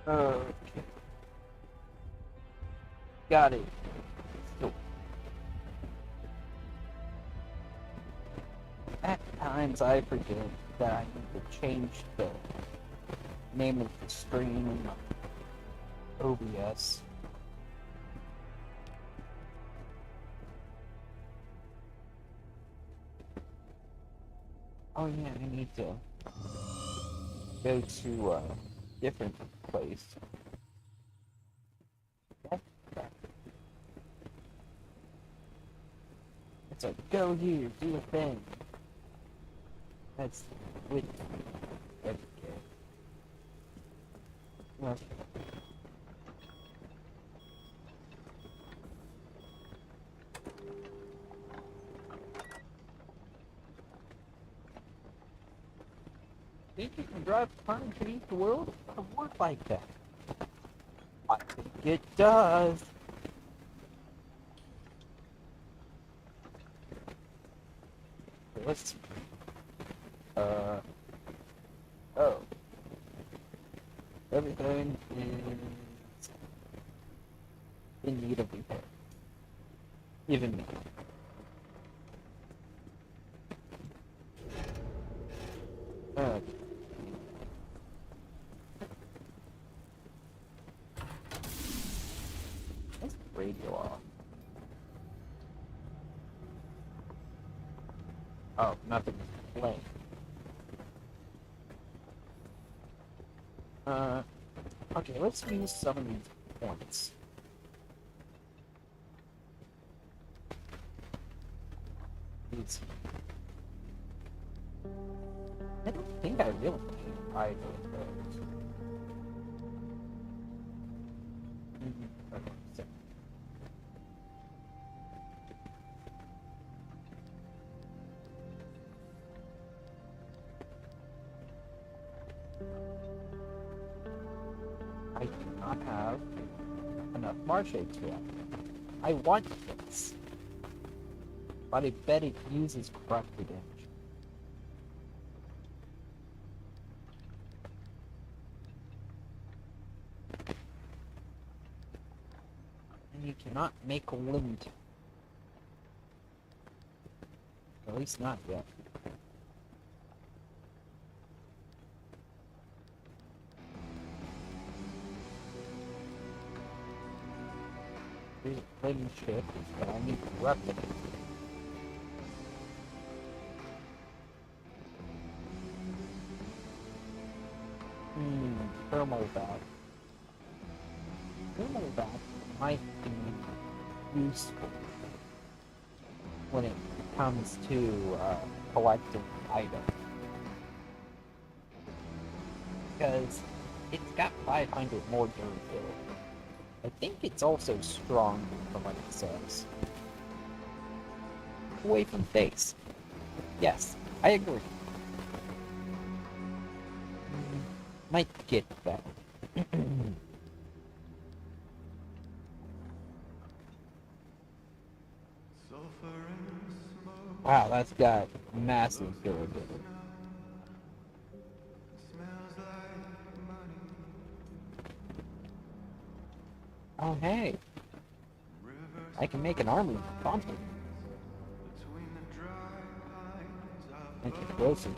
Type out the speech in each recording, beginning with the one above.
Okay, got it. So, at times I forget that I need to change the name of the stream in OBS. Oh yeah, I need to go to a different place. It's like, go here, do a thing. That's with every game. Well, think you can drive a car and change the world? It doesn't work like that. I think it does. Let's, uh, oh. Everything is in need of repair. Even me. Uh, let's radio off. Oh, nothing's playing. Okay, let's use some of these points. These. I don't think I really need either of those. Okay, so. I do not have enough March eggs yet. I want this, but I bet it uses corrupted damage. And you cannot make a limit. At least not yet. Here's a plating ship, but I need corrupted. Thermal bath. Thermal bath might be useful when it comes to collecting items. Because it's got 500 more durability. I think it's also stronger from what it says. Away from face. Yes, I agree. Might get that. Wow, that's got massive durability. Oh hey, I can make an army conflict. Explosive.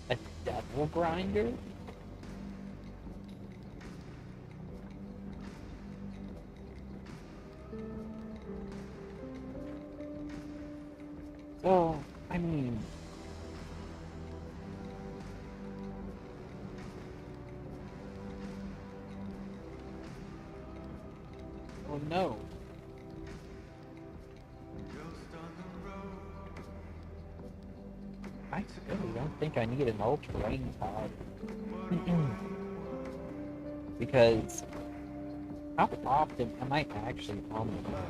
A devil grinder? So, I mean... Oh no. I really don't think I need an ultra rain pod. Because how often am I actually on the road?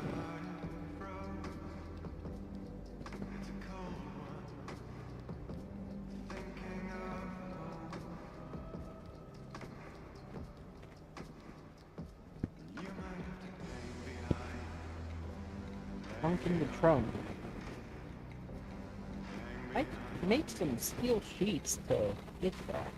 Trunk in the trunk. I make some steel sheets to get that.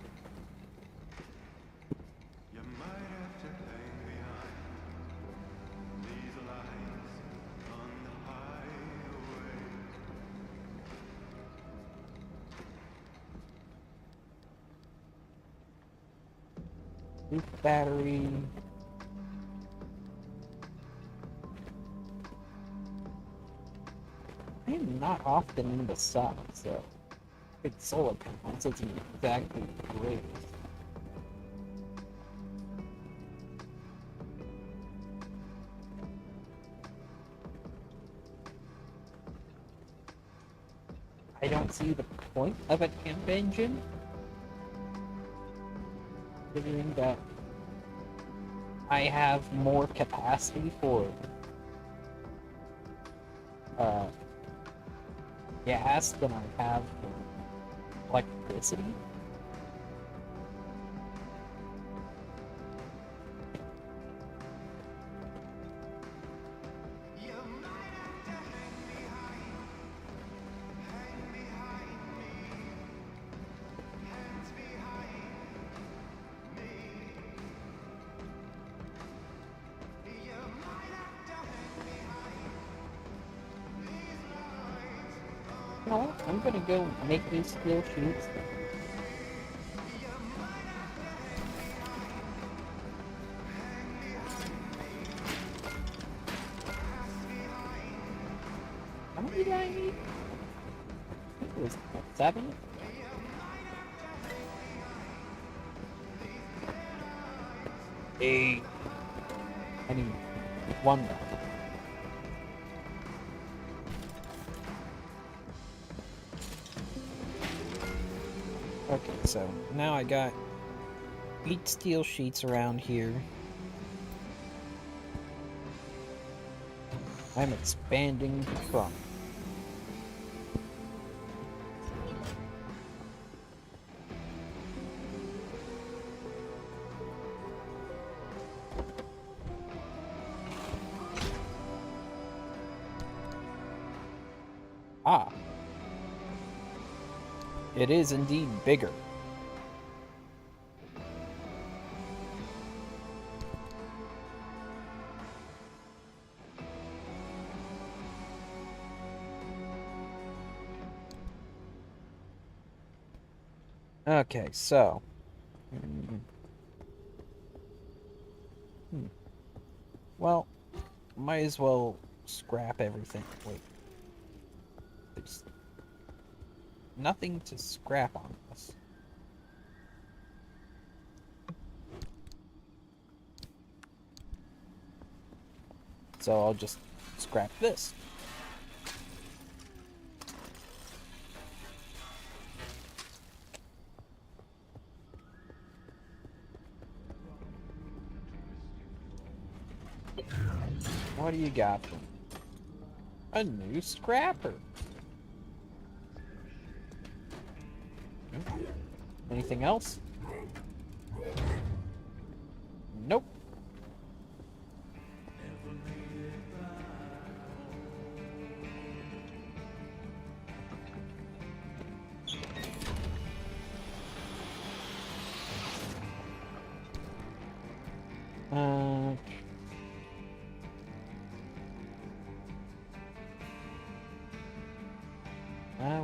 Roof battery. I am not often in the sun, so it's solar panels isn't exactly great. I don't see the point of an amp engine, considering that I have more capacity for uh, gas than I have for electricity. No, I'm gonna go make these steel sheets. How many did I need? I think it was 7. I need 1 left. Okay, so now I got 8 steel sheets around here. I'm expanding the trunk. Ah. It is indeed bigger. Okay, so. Well, might as well scrap everything. Wait. There's nothing to scrap on this. So I'll just scrap this. What do you got for me? A new scrapper. Anything else? Nope.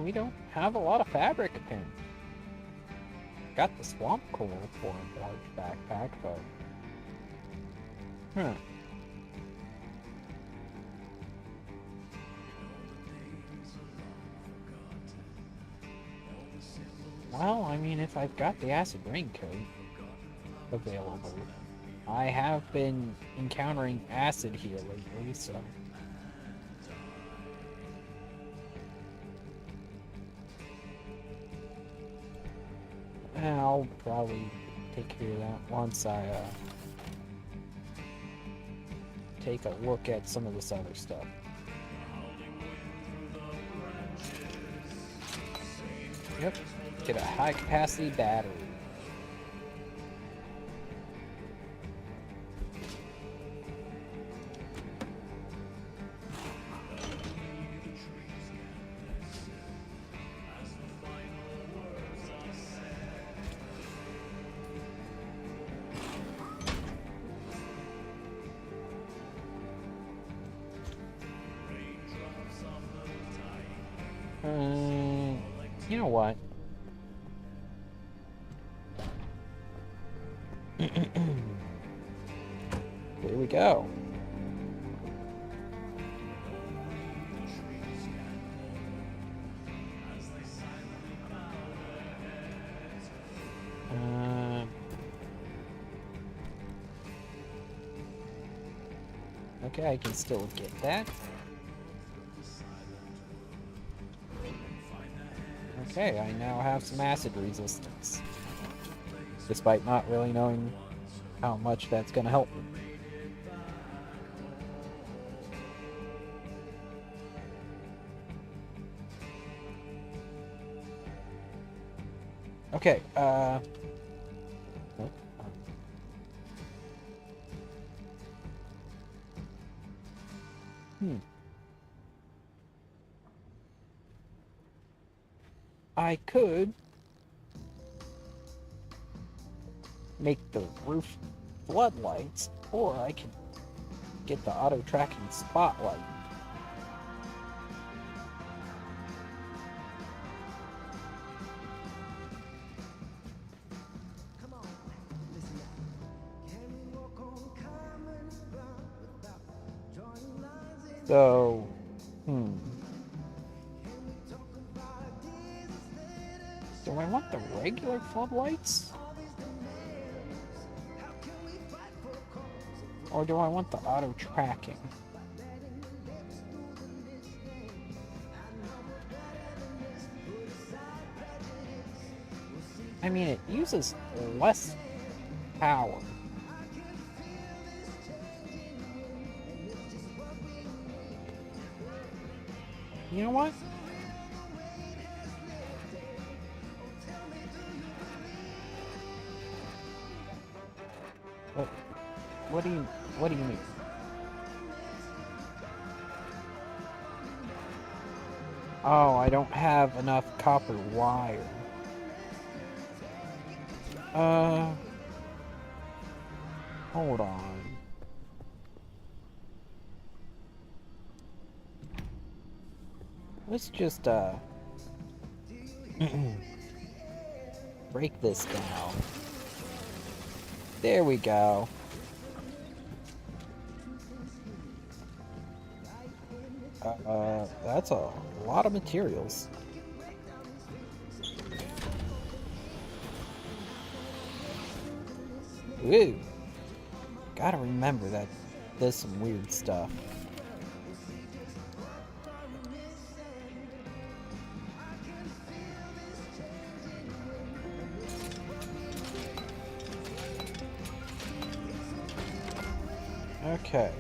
We don't have a lot of fabric apparently. Got the swamp coal for a large backpack, but... Well, I mean, if I've got the acid raincoat available, I have been encountering acid here lately, so... I'll probably take care of that once I take a look at some of this other stuff. Yep, get a high capacity battery. You know what? Here we go. Okay, I can still get that. Okay, I now have some acid resistance. Despite not really knowing how much that's gonna help me. Okay, I could make the roof floodlights, or I could get the auto-tracking spotlight. So, do I want the regular floodlights? Or do I want the auto-tracking? I mean, it uses less power. You know what? What do you mean? Oh, I don't have enough copper wire. Hold on. Let's just, break this down. There we go. That's a lot of materials. Ooh. Gotta remember that there's some weird stuff. Okay.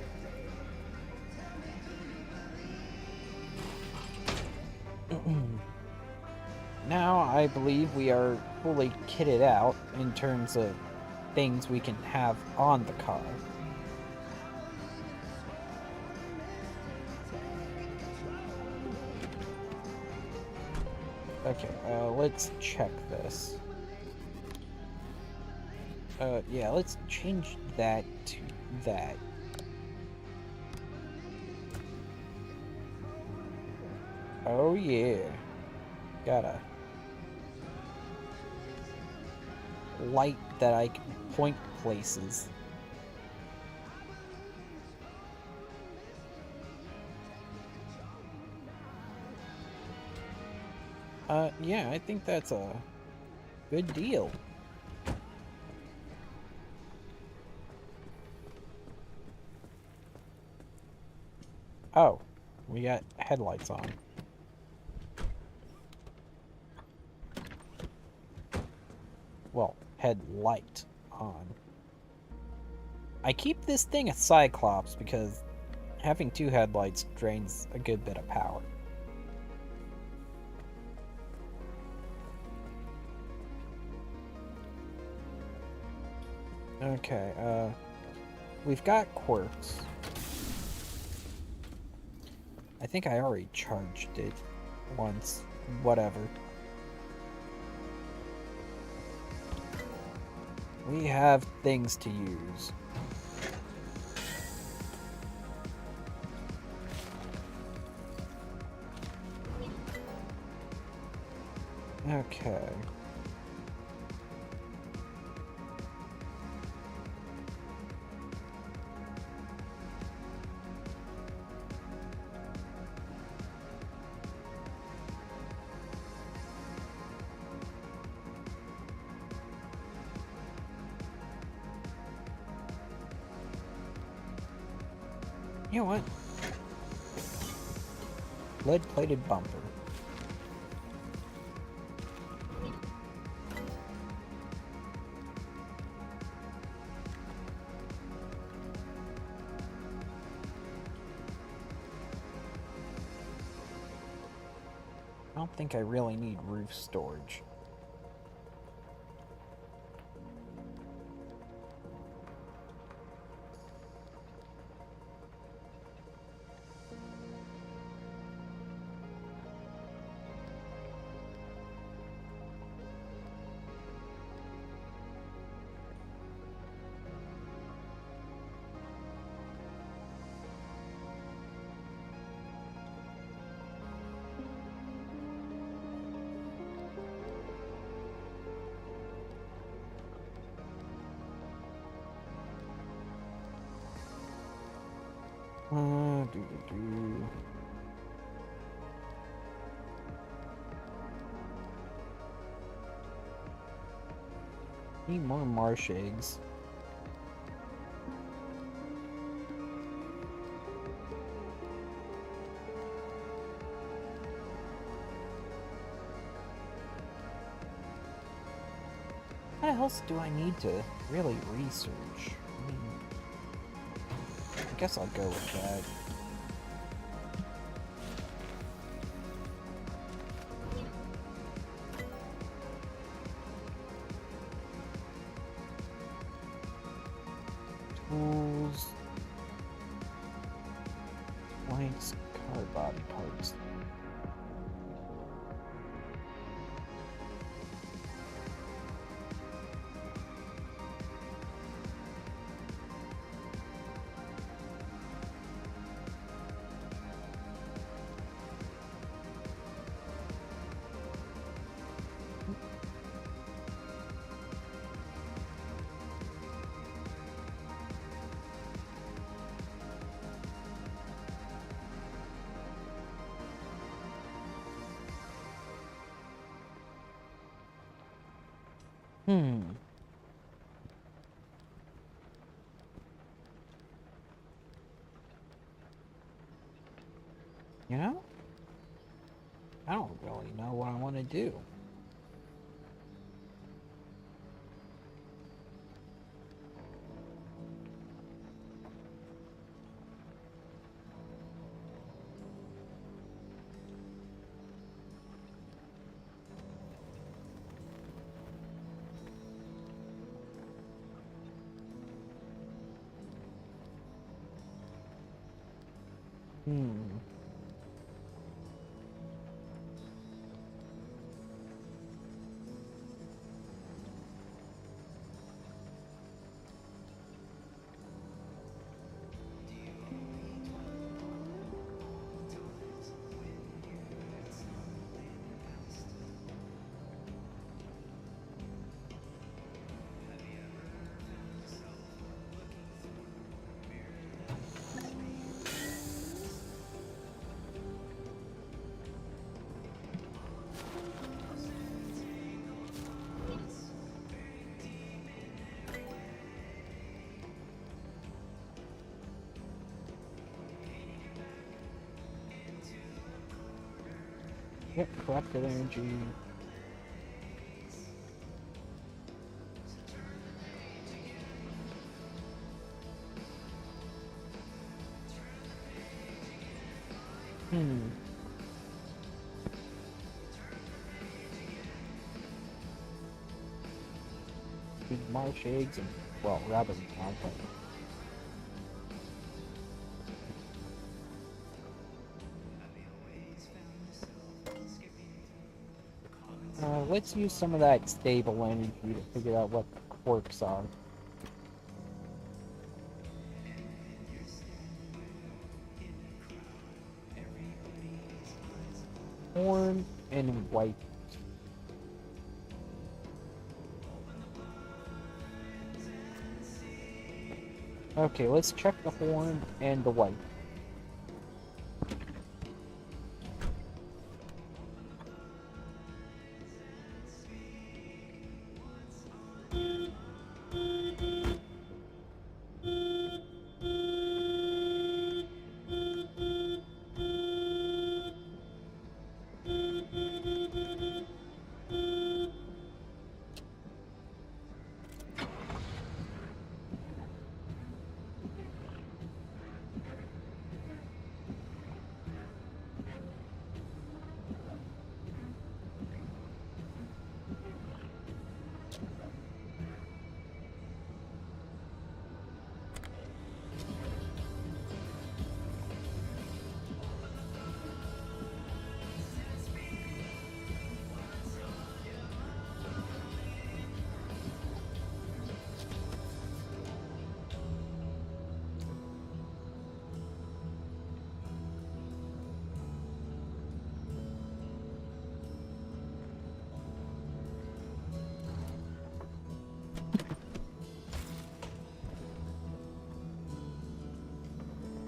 Now I believe we are fully kitted out in terms of things we can have on the car. Okay, let's check this. Yeah, let's change that to that. Oh yeah. Got a light that I can point places. Yeah, I think that's a good deal. Oh, we got headlights on. well, headlight on. I keep this thing a Cyclops because having two headlights drains a good bit of power. Okay, we've got quirks. I think I already charged it once. Whatever. We have things to use. Okay. You know what? Lead-plated bumper. I don't think I really need roof storage. Do. Need more marsh eggs. What else do I need to really research? I mean, I guess I'll go with that. Tools. Planks, car body parts. Hmm. You know? I don't really know what I want to do. Hmm. Yep, corrupted energy. Hmm. Marsh eggs and, well, rabbit content. Let's use some of that stable energy to figure out what the quirks are. Horn and white. Okay, let's check the horn and the white.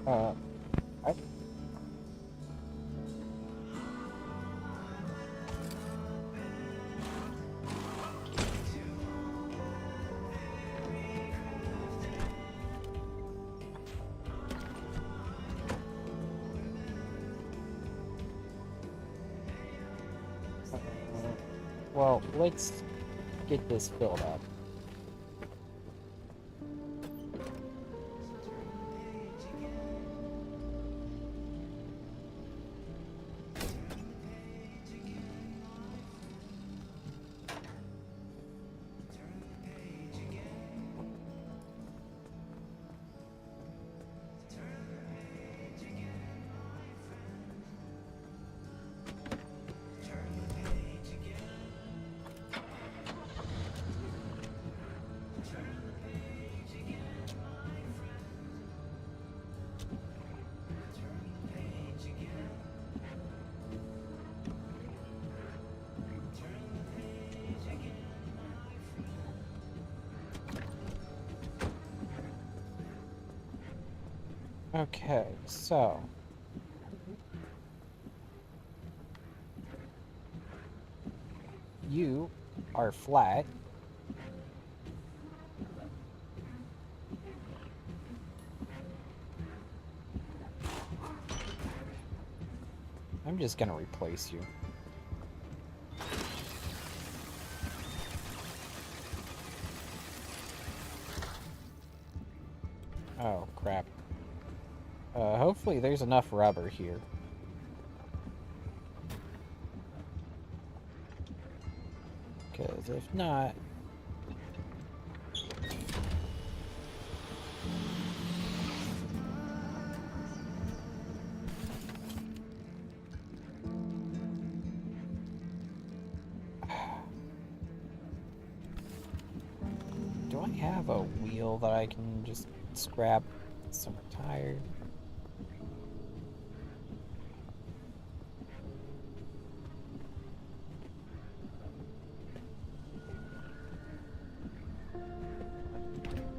I Well, let's get this filled up. Okay, so you are flat. I'm just gonna replace you. Oh, crap. Hopefully there's enough rubber here. Because if not... Do I have a wheel that I can just scrap some tire?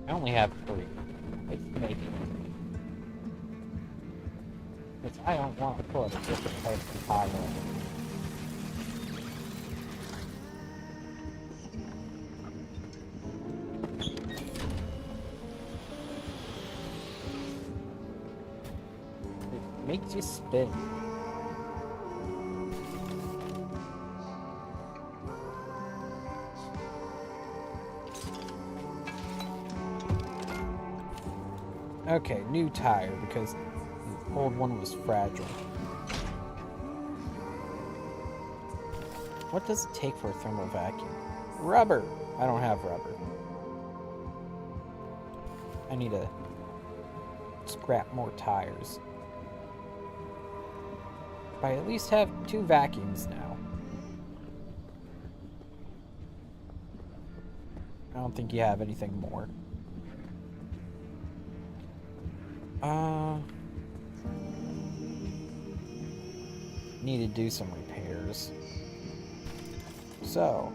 I only have 3. Let's make it. Because I don't want to put a different type of tire on it. It makes you spin. Okay, new tire because the old one was fragile. What does it take for a thermal vacuum? Rubber! I don't have rubber. I need to scrap more tires. I at least have 2 vacuums now. I don't think you have anything more. Need to do some repairs. So,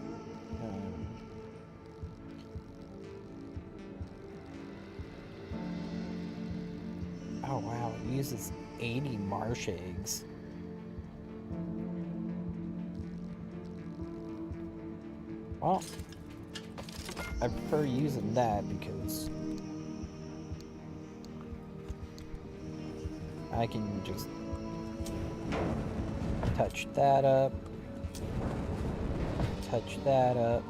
oh wow, it uses 80 marsh eggs. Well, I prefer using that because I can just touch that up, touch that up.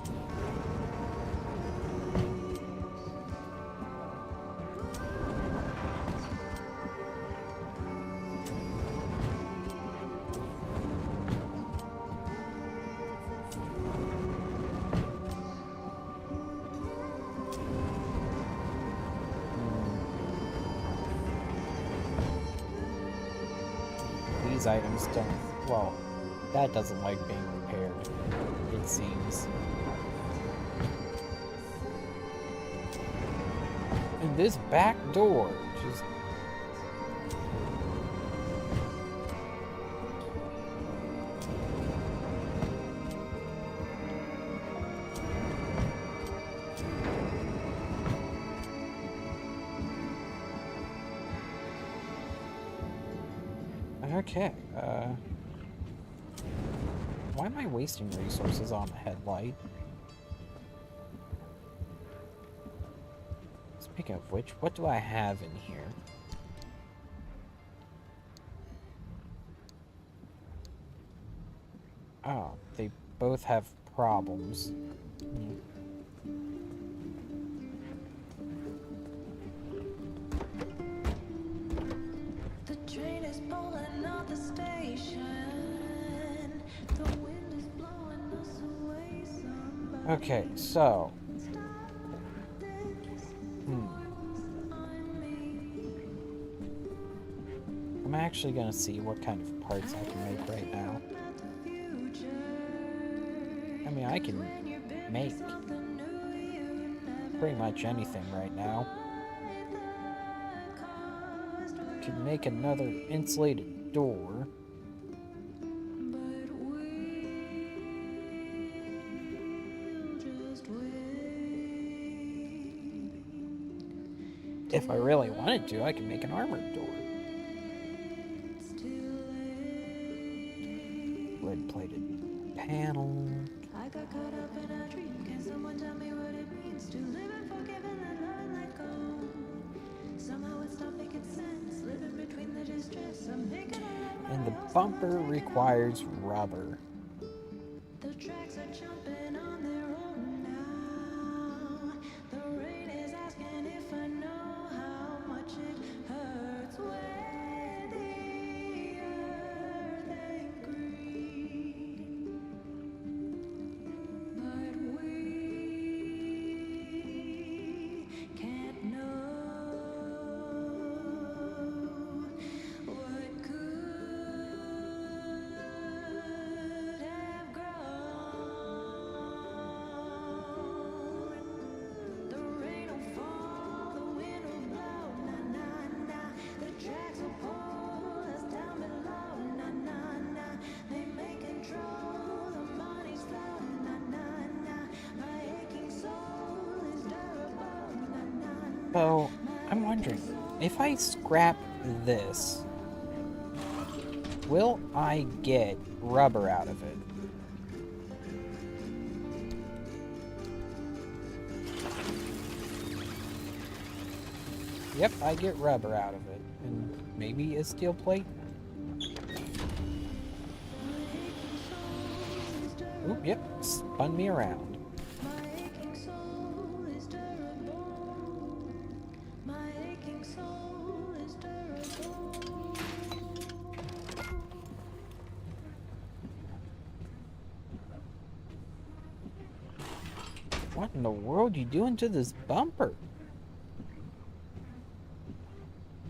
These items don't, well, that doesn't like being repaired, it seems. And this back door, just... Okay, why am I wasting resources on a headlight? Speaking of which, what do I have in here? Oh, they both have problems. The train is pulling out the station. The wind is blowing us away. Somebody Okay, so... I'm actually gonna see what kind of parts I can make right now. I mean, I can make pretty much anything right now. Could make another insulated door. If I really wanted to, I could make an armored door. Lead-plated panel. I got caught up in a dream. Can someone tell me what it means to live and forgive and let go? Somehow it stopped making sense. Living between the distress. I'm making And the bumper requires rubber. the tracks are jumping on their own now. The rain is asking if I know how much it hurts when the earth ain't green. But we can't know what could have grown. The rain will fall, the wind will blow, na na na. The tracks will pull us down below, na na na. They may control the money's flow, na na na. My aching soul is durable, na na na. So, I'm wondering, if I scrap this, will I get rubber out of it? Yep, I get rubber out of it. And maybe a steel plate? Oop, yep, spun me around. My aching soul is durable. My aching soul is durable. What in the world you doing to this bumper?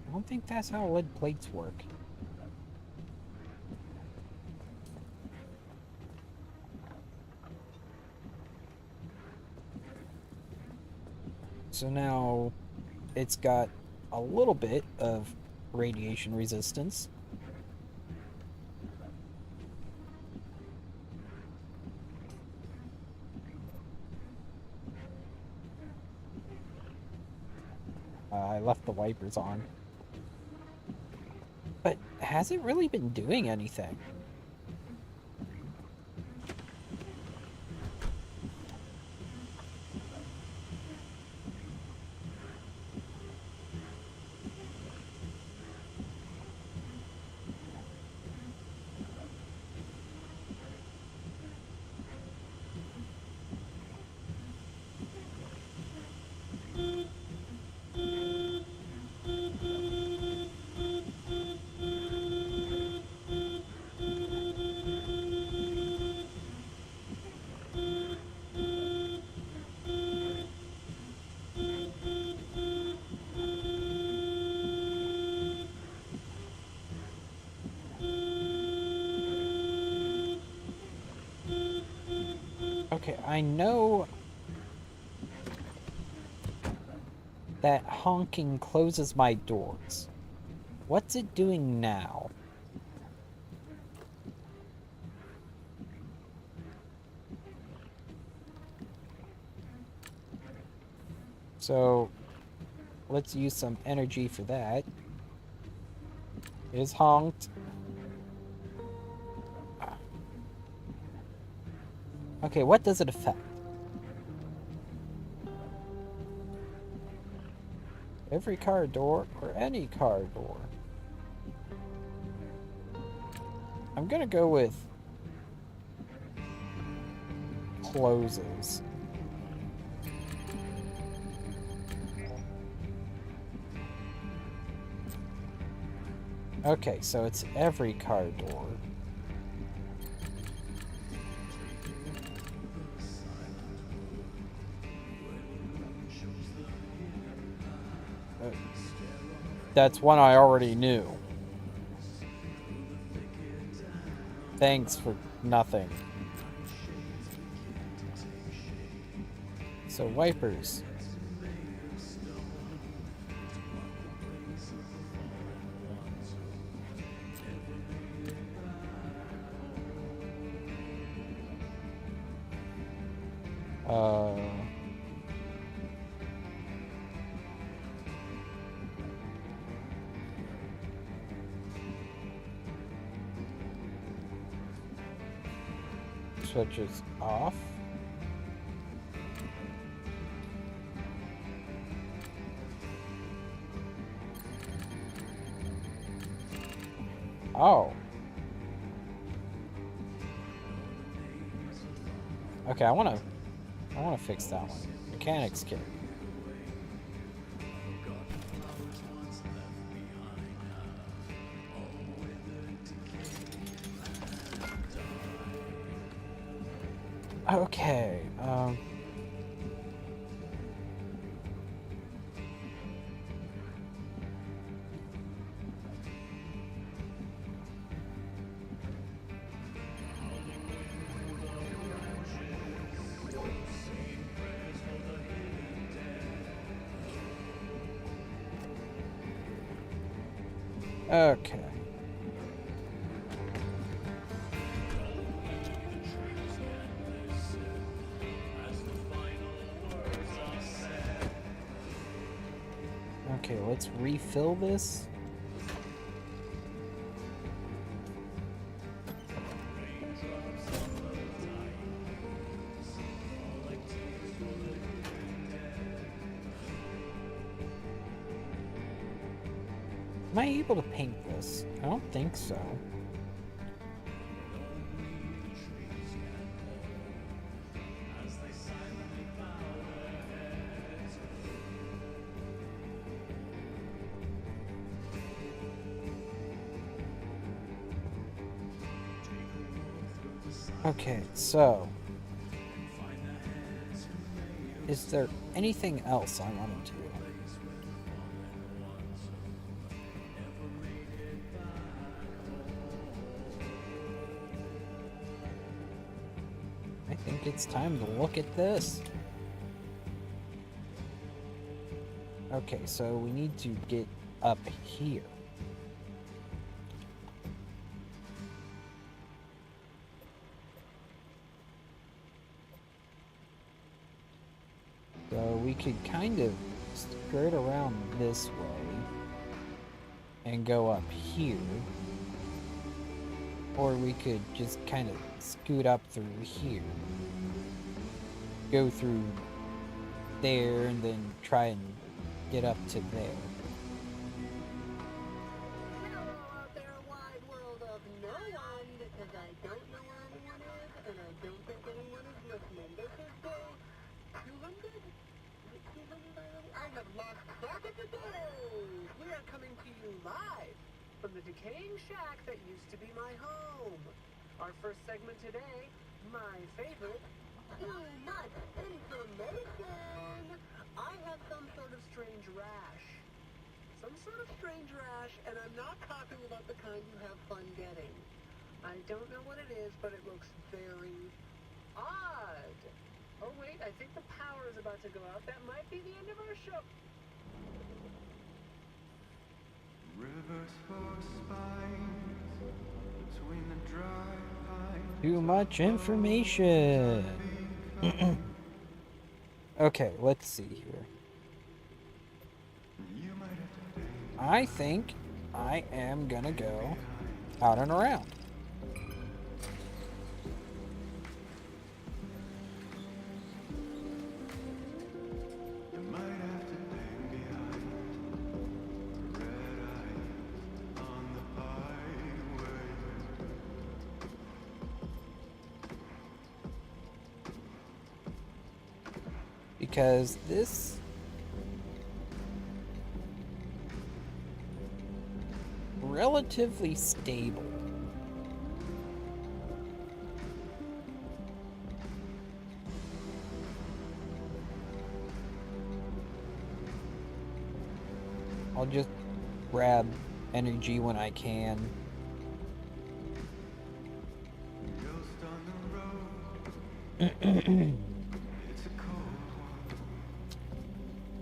I don't think that's how lead plates work. So now it's got a little bit of radiation resistance. I left the wipers on. But has it really been doing anything? Okay, I know that honking closes my doors. What's it doing now? So, let's use some energy for that. It is honked. Okay, what does it affect? Every car door or any car door? I'm gonna go with closes. Okay, so it's every car door. That's one I already knew. Thanks for nothing. So wipers. Switches off. Oh. Okay, I wanna fix that one. Mechanics kit. Okay, okay. Okay, let's refill this. Am I able to paint this? I don't think so. Okay, so Is there anything else I want to do? I think it's time to look at this. Okay, so we need to get up here. So we could kind of skirt around this way and go up here. Or we could just kind of scoot up through here. Go through there and then try and get up to there. Hello out there, wide world of no one, because I don't know where anyone is, and I don't think anyone is listening. This is day 200? 200? I have lost track of the days. We are coming to you live from the decaying shack that used to be my home. Our first segment today, my favorite, too much information. I have some sort of strange rash. Some sort of strange rash, and I'm not talking about the kind you have fun getting. I don't know what it is, but it looks very odd. Oh wait, I think the power is about to go out. That might be the end of our show. Rivers for spines between the dry pines. Too much information. Okay, let's see here. You might have to pay. I think I am gonna go out and around. You might have to hang behind the red eyes on the highway. Because this relatively stable. I'll just grab energy when I can. Ghost on the road. It's a cold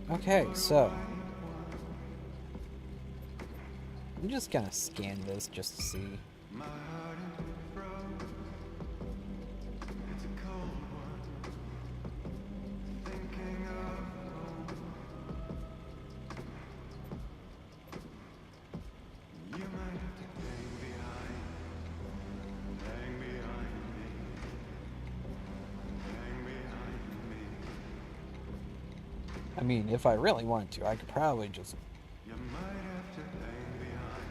one. Okay, so I'm just gonna scan this just to see. My heart into a froze. It's a cold one. Thinking of home. You might have to hang behind me. Hang behind me. I mean, if I really wanted to, I could probably just You might have to hang behind.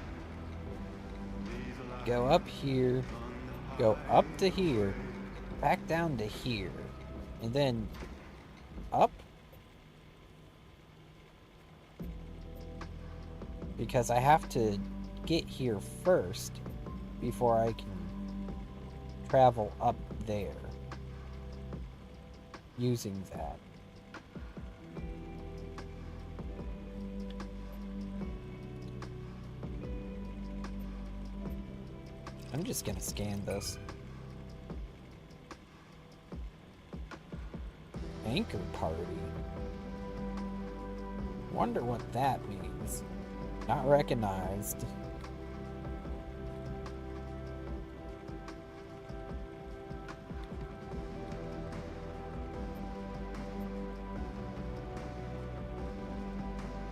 These lights go up here, go up to here, back down to here, and then up. Because I have to get here first before I can travel up there using that. I'm just gonna scan this. Anchor party. Wonder what that means. Not recognized.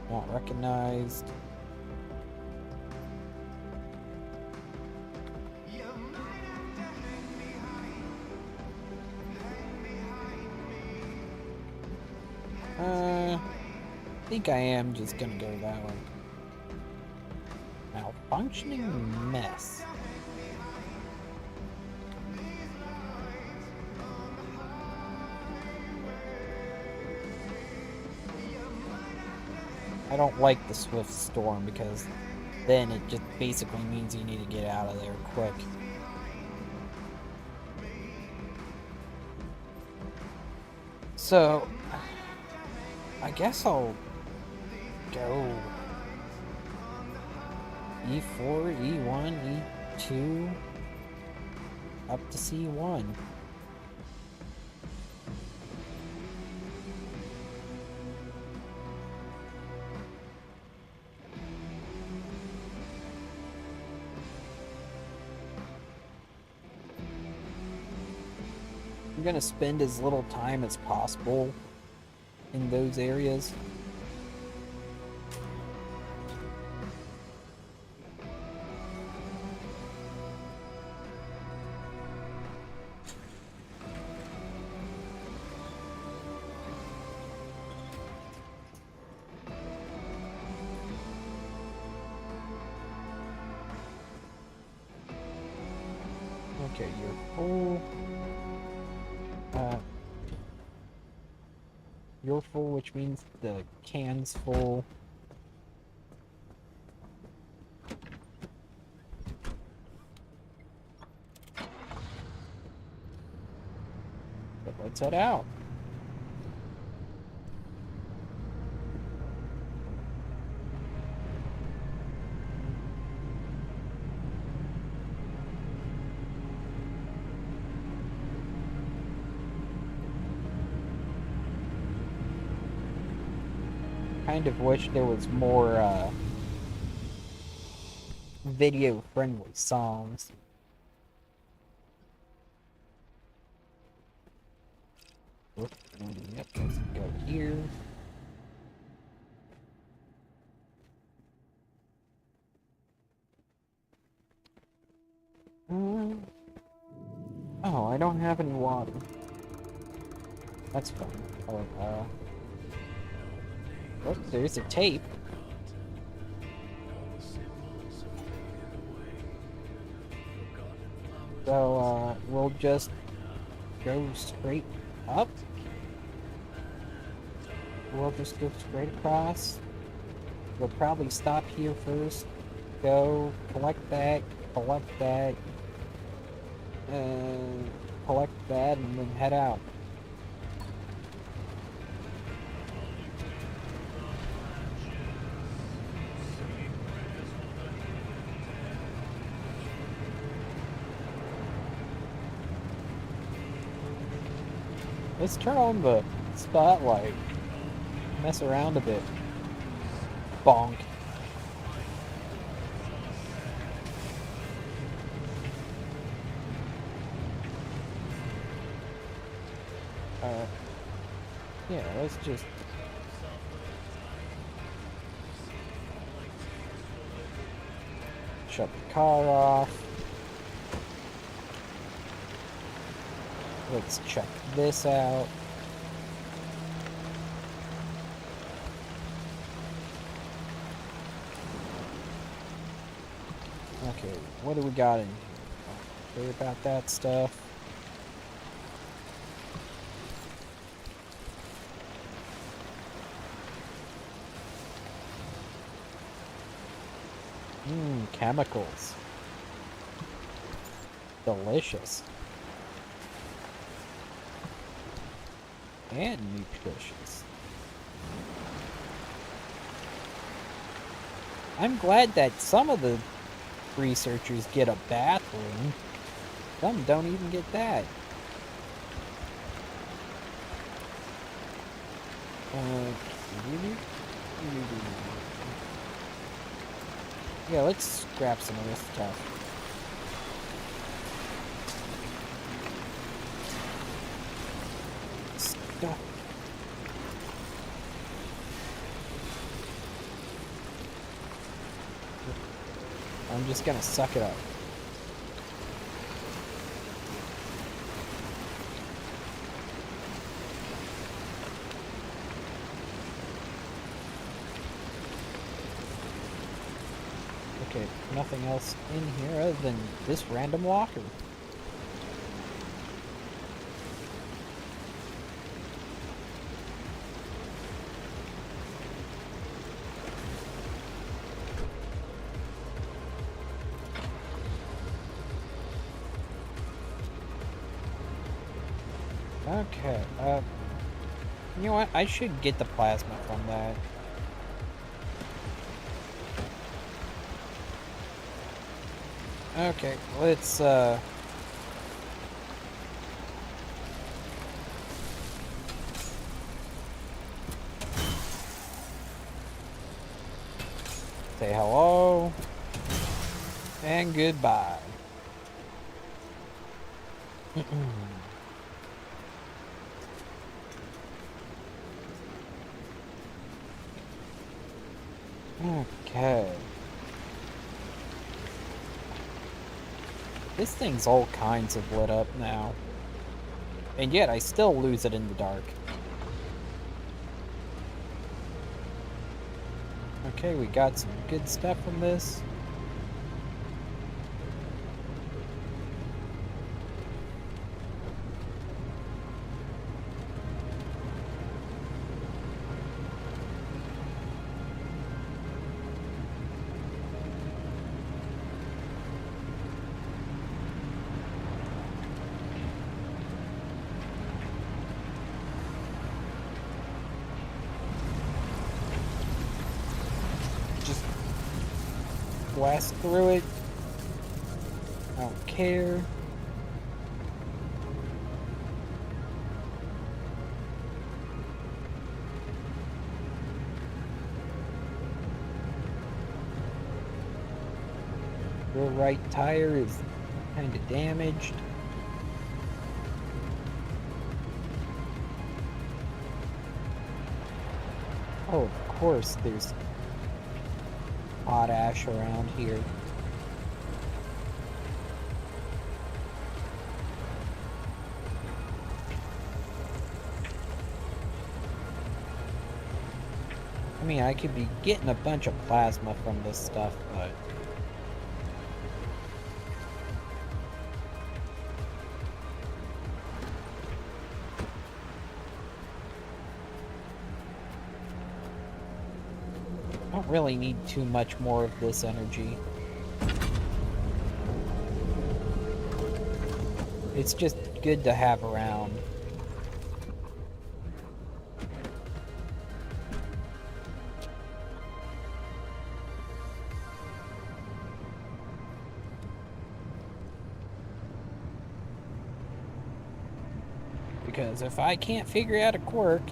Not recognized. You might have to hang behind me. I think I am just gonna go that way. Malfunctioning mess. I don't like the swift storm because then it just basically means you need to get out of there quick. So, I guess I'll go E4, E1, E2, up to C1. I'm gonna spend as little time as possible in those areas. Okay, you're full. You're full, which means the can's full. But let's head out. Kind of wish there was more video-friendly songs. Yep, let's go here. Oh, I don't have any water. That's fine. Oh, there's a tape. So, we'll just go straight up. We'll just go straight across. We'll probably stop here first. Go, collect that, collect that, and then head out. Let's turn on the spotlight. Mess around a bit. Bonk. Yeah, let's just... shut the car off. Let's check this out. Okay, what do we got in here? Worry about that stuff. Chemicals. Delicious. And nutritious. I'm glad that some of the researchers get a bathroom. Some don't even get that. Yeah, let's scrap some of this stuff. Stuff. I'm just gonna suck it up. Okay, nothing else in here other than this random locker. Okay, You know what? I should get the plasma from that. Okay, let's say hello and goodbye. Okay. This thing's all kinds of lit up now. And yet I still lose it in the dark. Okay, we got some good stuff from this. Just blast through it. I don't care. Your right tire is kind of damaged. Oh, of course, there's hot ash around here. I mean, I could be getting a bunch of plasma from this stuff, but... I don't really need too much more of this energy. It's just good to have around. Because if I can't figure out a quirk,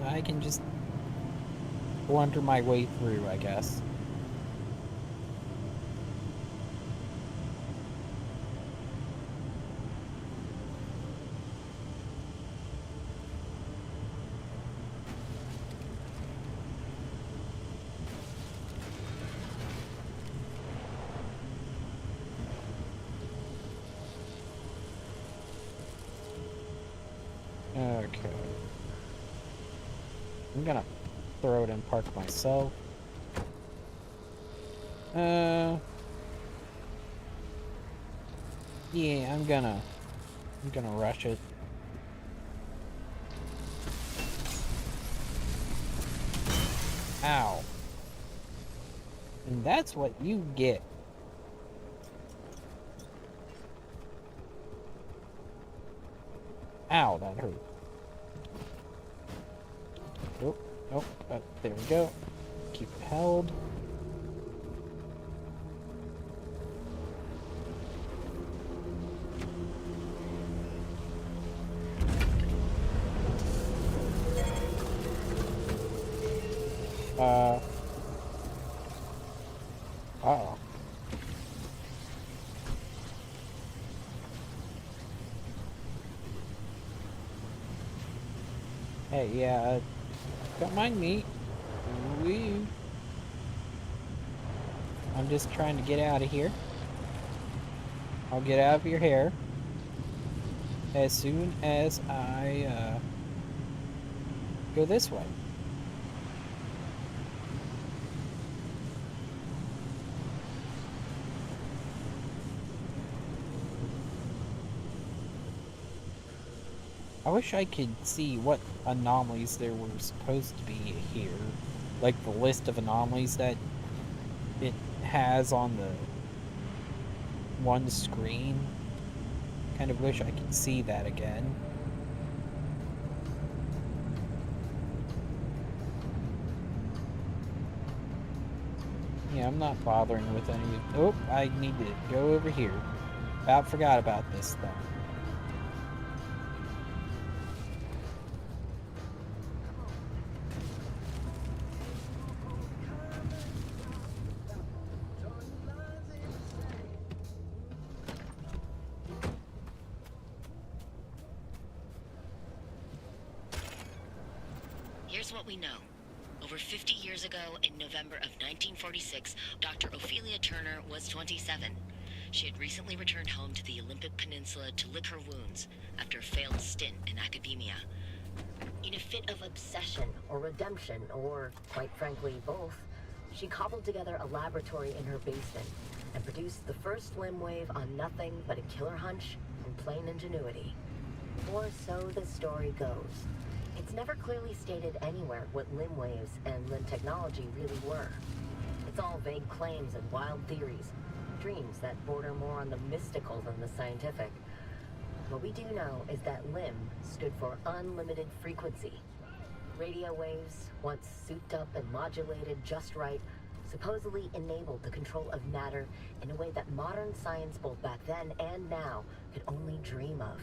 I can just blunder my way through, I guess. Okay. I'm gonna throw it in park myself. Yeah, I'm gonna rush it. Ow. And that's what you get. Ow, that hurt. Oh, oh, there we go. Keep it held. Uh-oh. Hey, yeah, don't mind me. Woo. I'm just trying to get out of here. I'll get out of your hair as soon as I go this way. I wish I could see what anomalies there were supposed to be here. Like the list of anomalies that it has on the one screen. Kind of wish I could see that again. Yeah, I'm not bothering with any. Oh, I need to go over here. About forgot about this thing. Here's what we know. Over 50 years ago, in November of 1946, Dr. Ophelia Turner was 27. She had recently returned home to the Olympic Peninsula to lick her wounds after a failed stint in academia. In a fit of obsession or redemption, or quite frankly, both, she cobbled together a laboratory in her basement and produced the first limb wave on nothing but a killer hunch and plain ingenuity. Or so the story goes. It's never clearly stated anywhere what limb waves and limb technology really were. It's all vague claims and wild theories, dreams that border more on the mystical than the scientific. What we do know is that limb stood for unlimited frequency. Radio waves, once souped up and modulated just right, supposedly enabled the control of matter in a way that modern science both back then and now could only dream of.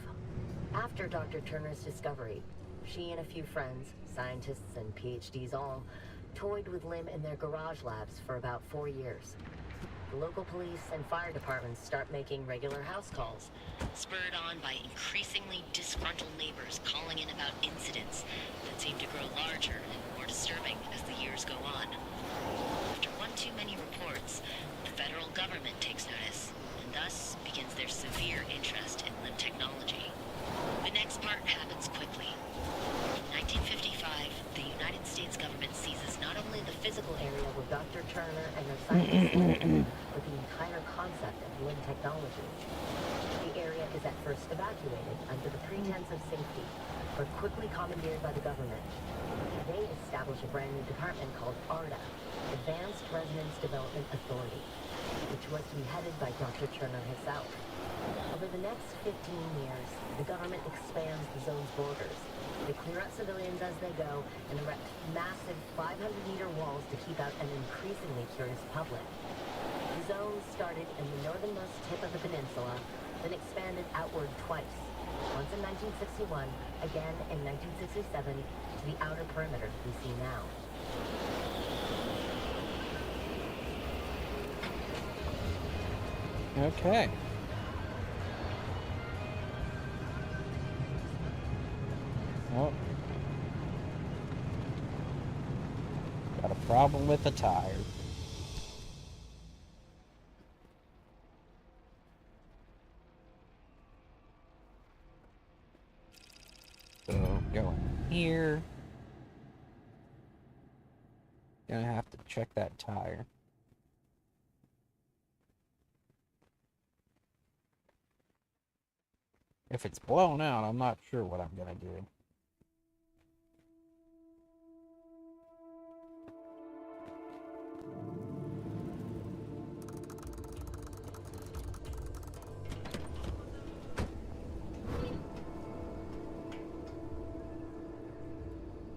After Dr. Turner's discovery, she and a few friends, scientists and PhDs all, toyed with limb in their garage labs for about 4 years. The local police and fire departments start making regular house calls, spurred on by increasingly disgruntled neighbors calling in about incidents that seem to grow larger and more disturbing as the years go on. After one too many reports, the federal government takes notice, and thus begins their severe interest in limb technology. The next part happens quickly. In 1955, the United States government seizes not only the physical area where Dr. Turner and her scientists lived, but the entire concept of limb technology. The area is at first evacuated under the pretense of safety, but quickly commandeered by the government. They establish a brand new department called ARDA, Advanced Resonance Development Authority, which was to be headed by Dr. Turner herself. Over the next 15 years, the government expands the zone's borders. They clear out civilians as they go and erect massive 500-meter walls to keep out an increasingly curious public. The zone started in the northernmost tip of the peninsula, then expanded outward twice. Once in 1961, again in 1967, to the outer perimeter we see now. Okay. Oh. Got a problem with the tire. So, going here. Gonna have to check that tire. If it's blown out, I'm not sure what I'm gonna do.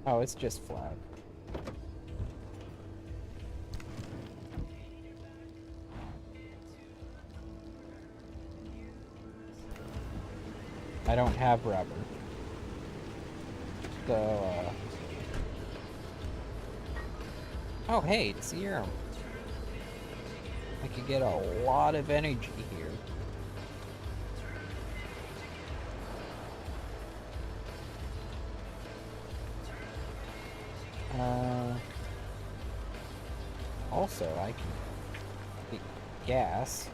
Oh, it's just flat. I don't have rubber. So, oh, hey, it's serum. I could get a lot of energy here. Also, I can get gas.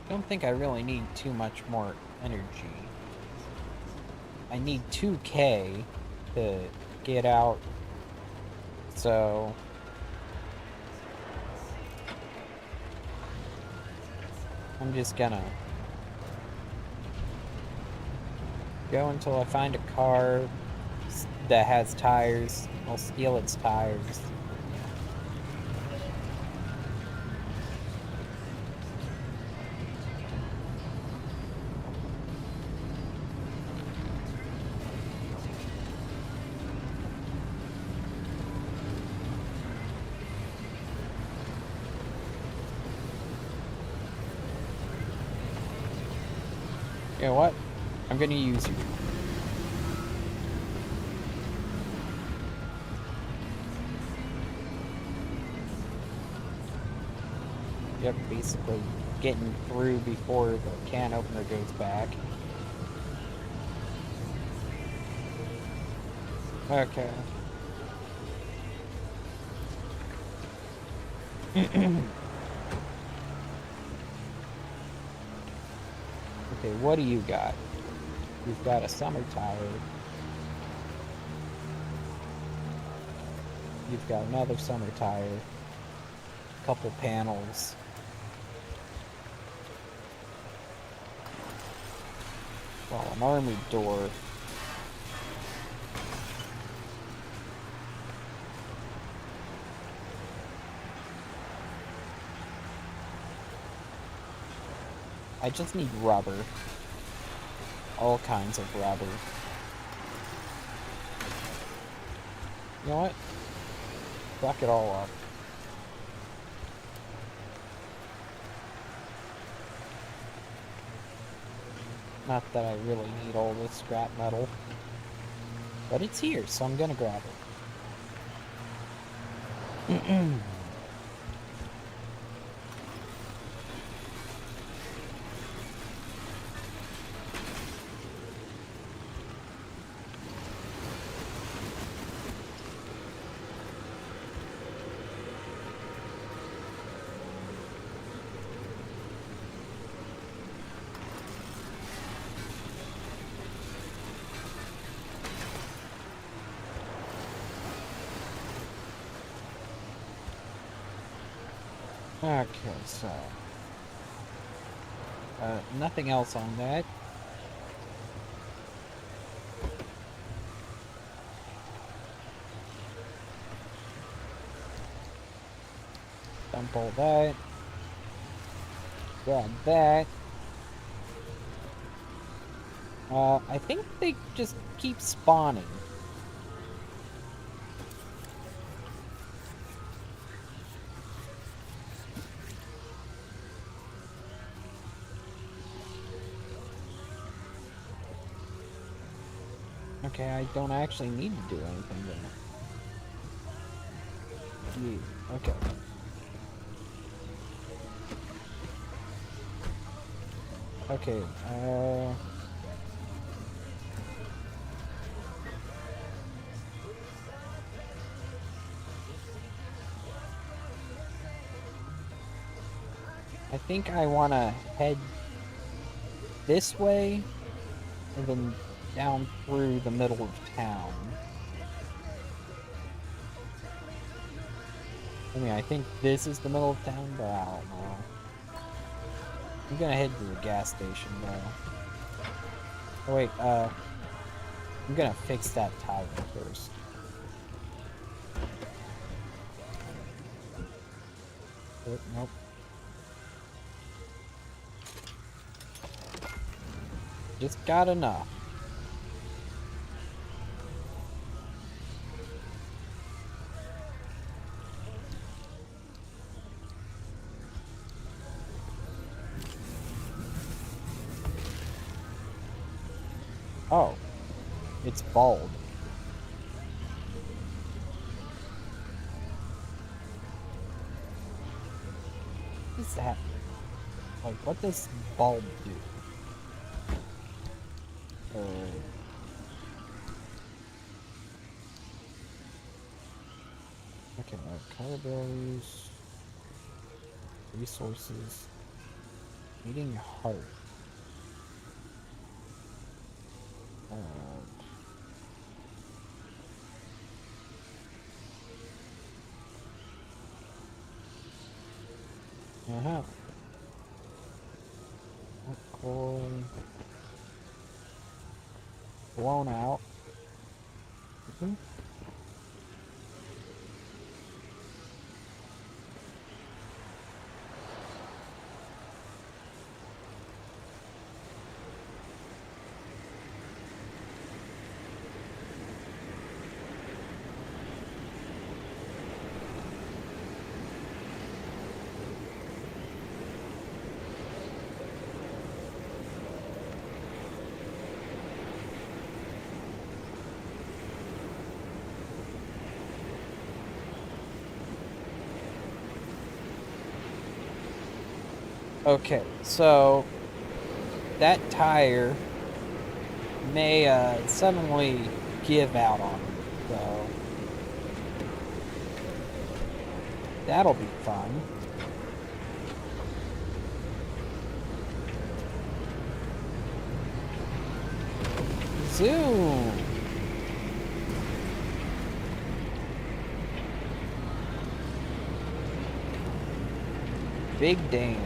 I don't think I really need too much more energy. I need 2K to get out, so I'm just gonna go until I find a car that has tires. I'll steal its tires. You know what? I'm gonna use you. Yep, basically getting through before the can opener goes back. Okay. Okay, what do you got? You've got a summer tire. You've got another summer tire. A couple panels. Well, an armored door. I just need rubber. All kinds of rubber. You know what? Suck it all up. Not that I really need all this scrap metal. But it's here, so I'm gonna grab it. Okay, so... nothing else on that. Dump all that. Grab that. I think they just keep spawning. Okay, I don't actually need to do anything there. Yeah, okay. Okay, I think I want to head this way and then down through the middle of town. I mean, I think this is the middle of town, but I don't know. I'm gonna head to the gas station, though. Oh, wait, I'm gonna fix that tire first. Oh, nope. Just got enough. Oh, it's bald. What is that? Like, what does bulb do? Okay, color berries, resources, eating heart. Corn. Blown out. Okay, so that tire may suddenly give out on me, so that'll be fun. Zoom! Big Dan.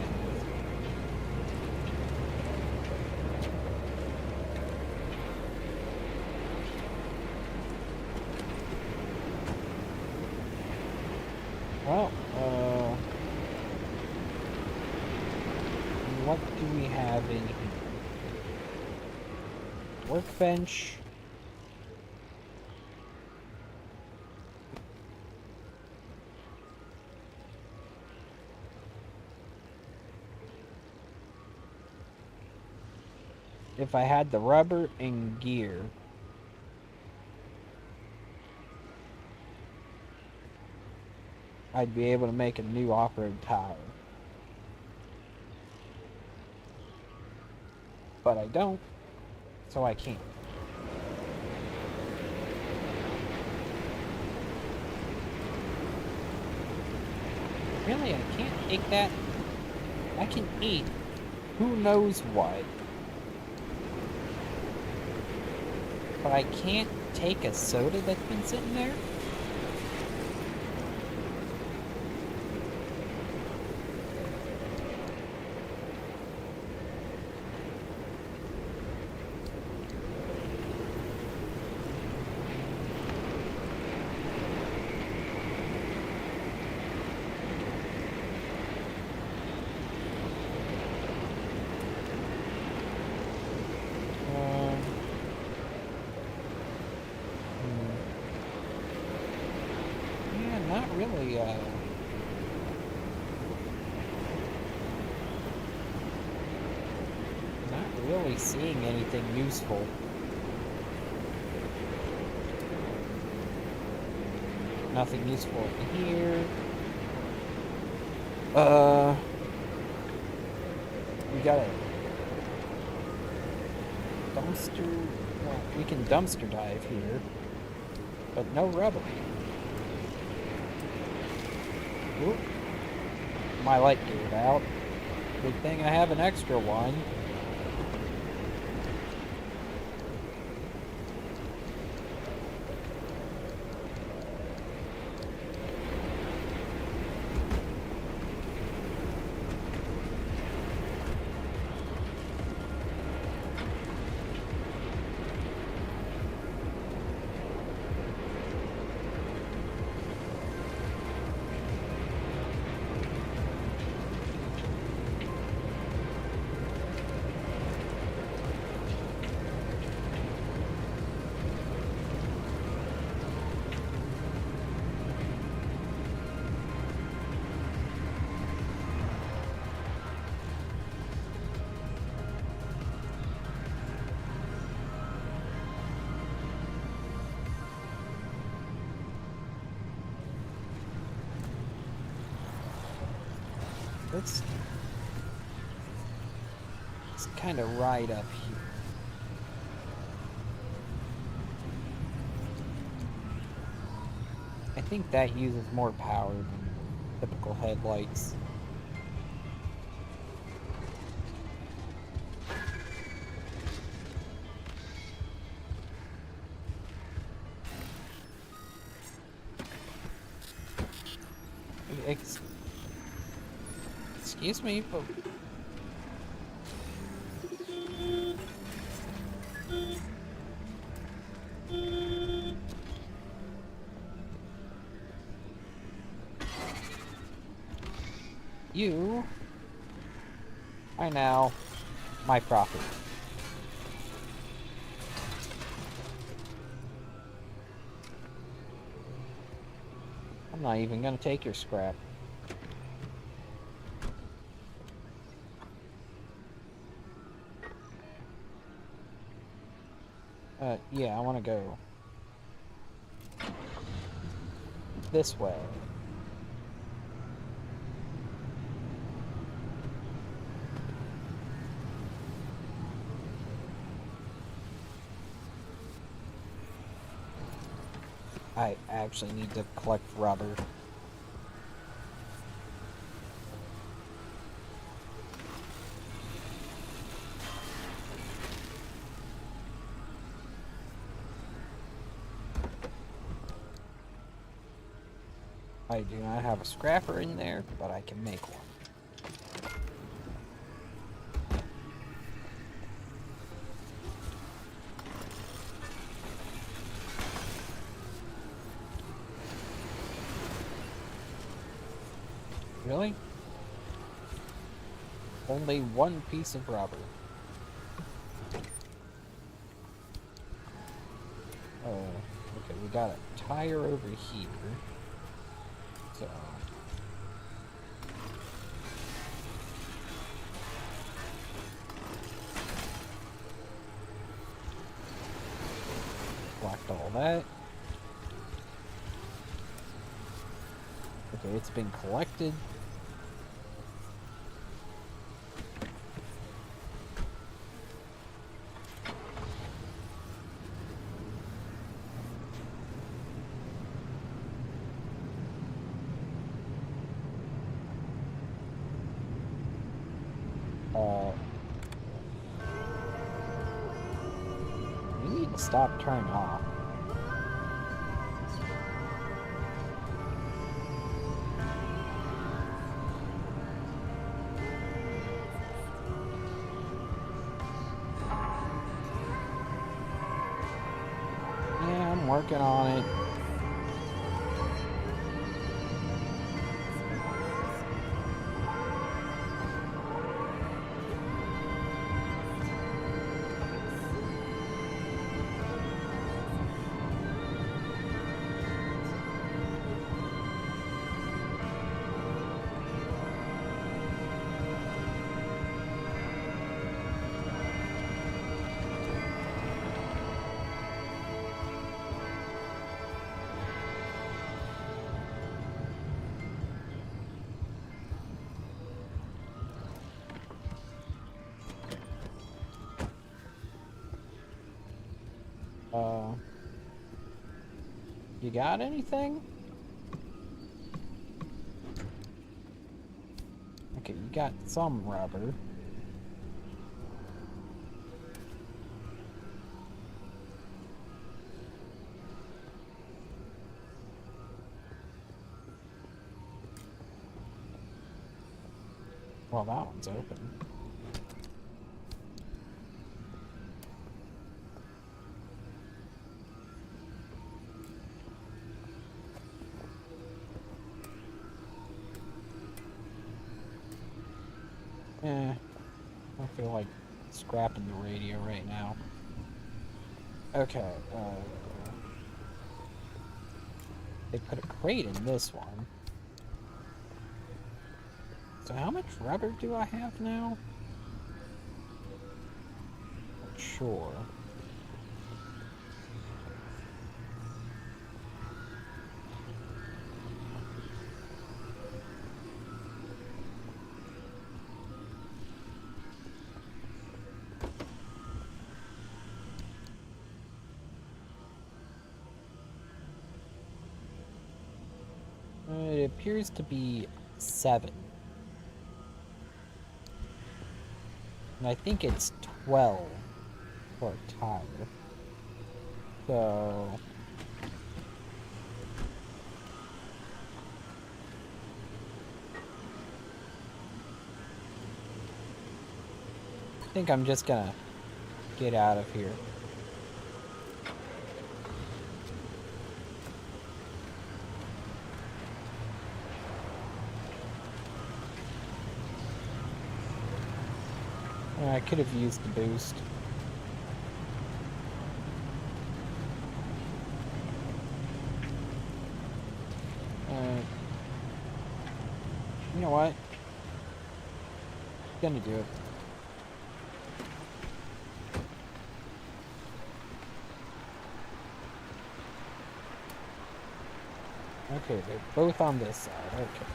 Well, what do we have in here? Workbench. If I had the rubber and gear, I'd be able to make a new off-road tire. But I don't, so I can't. Really, I can't take that. I can eat who knows what. But I can't take a soda that's been sitting there? Yeah, not really, not really seeing anything useful. Nothing useful in here. We got a dumpster. Well, we can dumpster dive here, but no rubber. Oop. My light gave out. Good thing I have an extra one. Let's kind of ride up here. I think that uses more power than typical headlights. Excuse me, but you are now my property. I'm not even gonna take your scrap. Yeah, I want to go this way. I actually need to collect rubber. I do not have a scrapper in there, but I can make one. Really? Only one piece of rubber. Oh, okay, we got a tire over here. So... blocked all that. Okay, it's been collected. We need to stop turning off. Yeah, I'm working on it. You got anything? Okay, you got some rubber. Well, that one's open. I don't feel like scrapping the radio right now. Okay, they put a crate in this one. So how much rubber do I have now? Not sure. It appears to be 7. And I think it's 12 for a tire. So... I think I'm just gonna get out of here. I could have used the boost. You know what? Gonna do it. Okay, they're both on this side. Okay.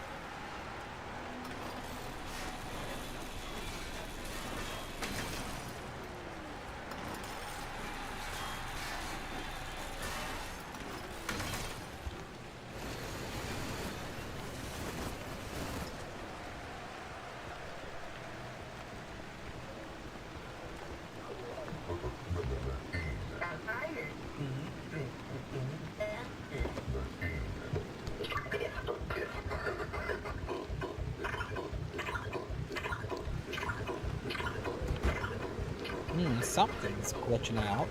means something's glitching out.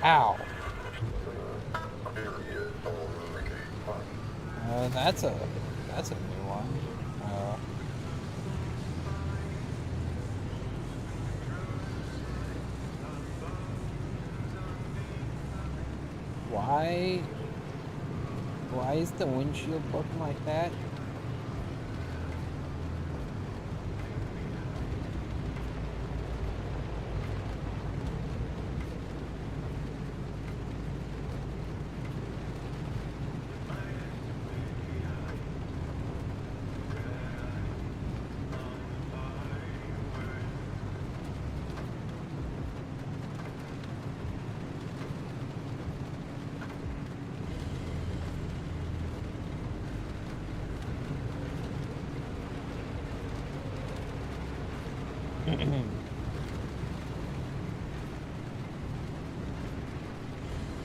Ow. That's a new one. Why is the windshield looking like that?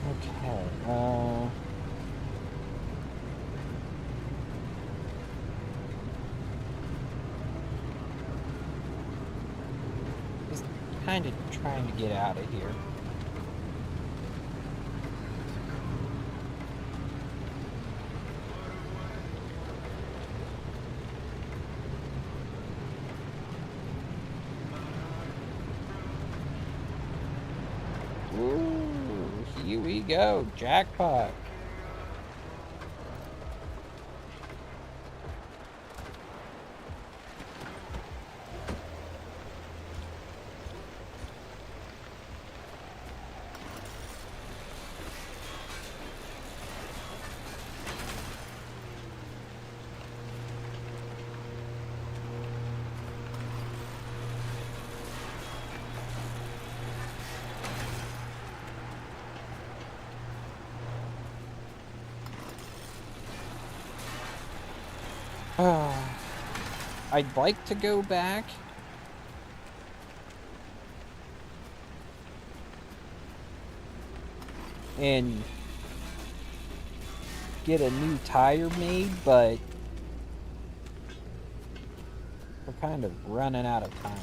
Okay, just kind of trying to get out of here. Ooh, here we go, jackpot. I'd like to go back and get a new tire made, but we're kind of running out of time.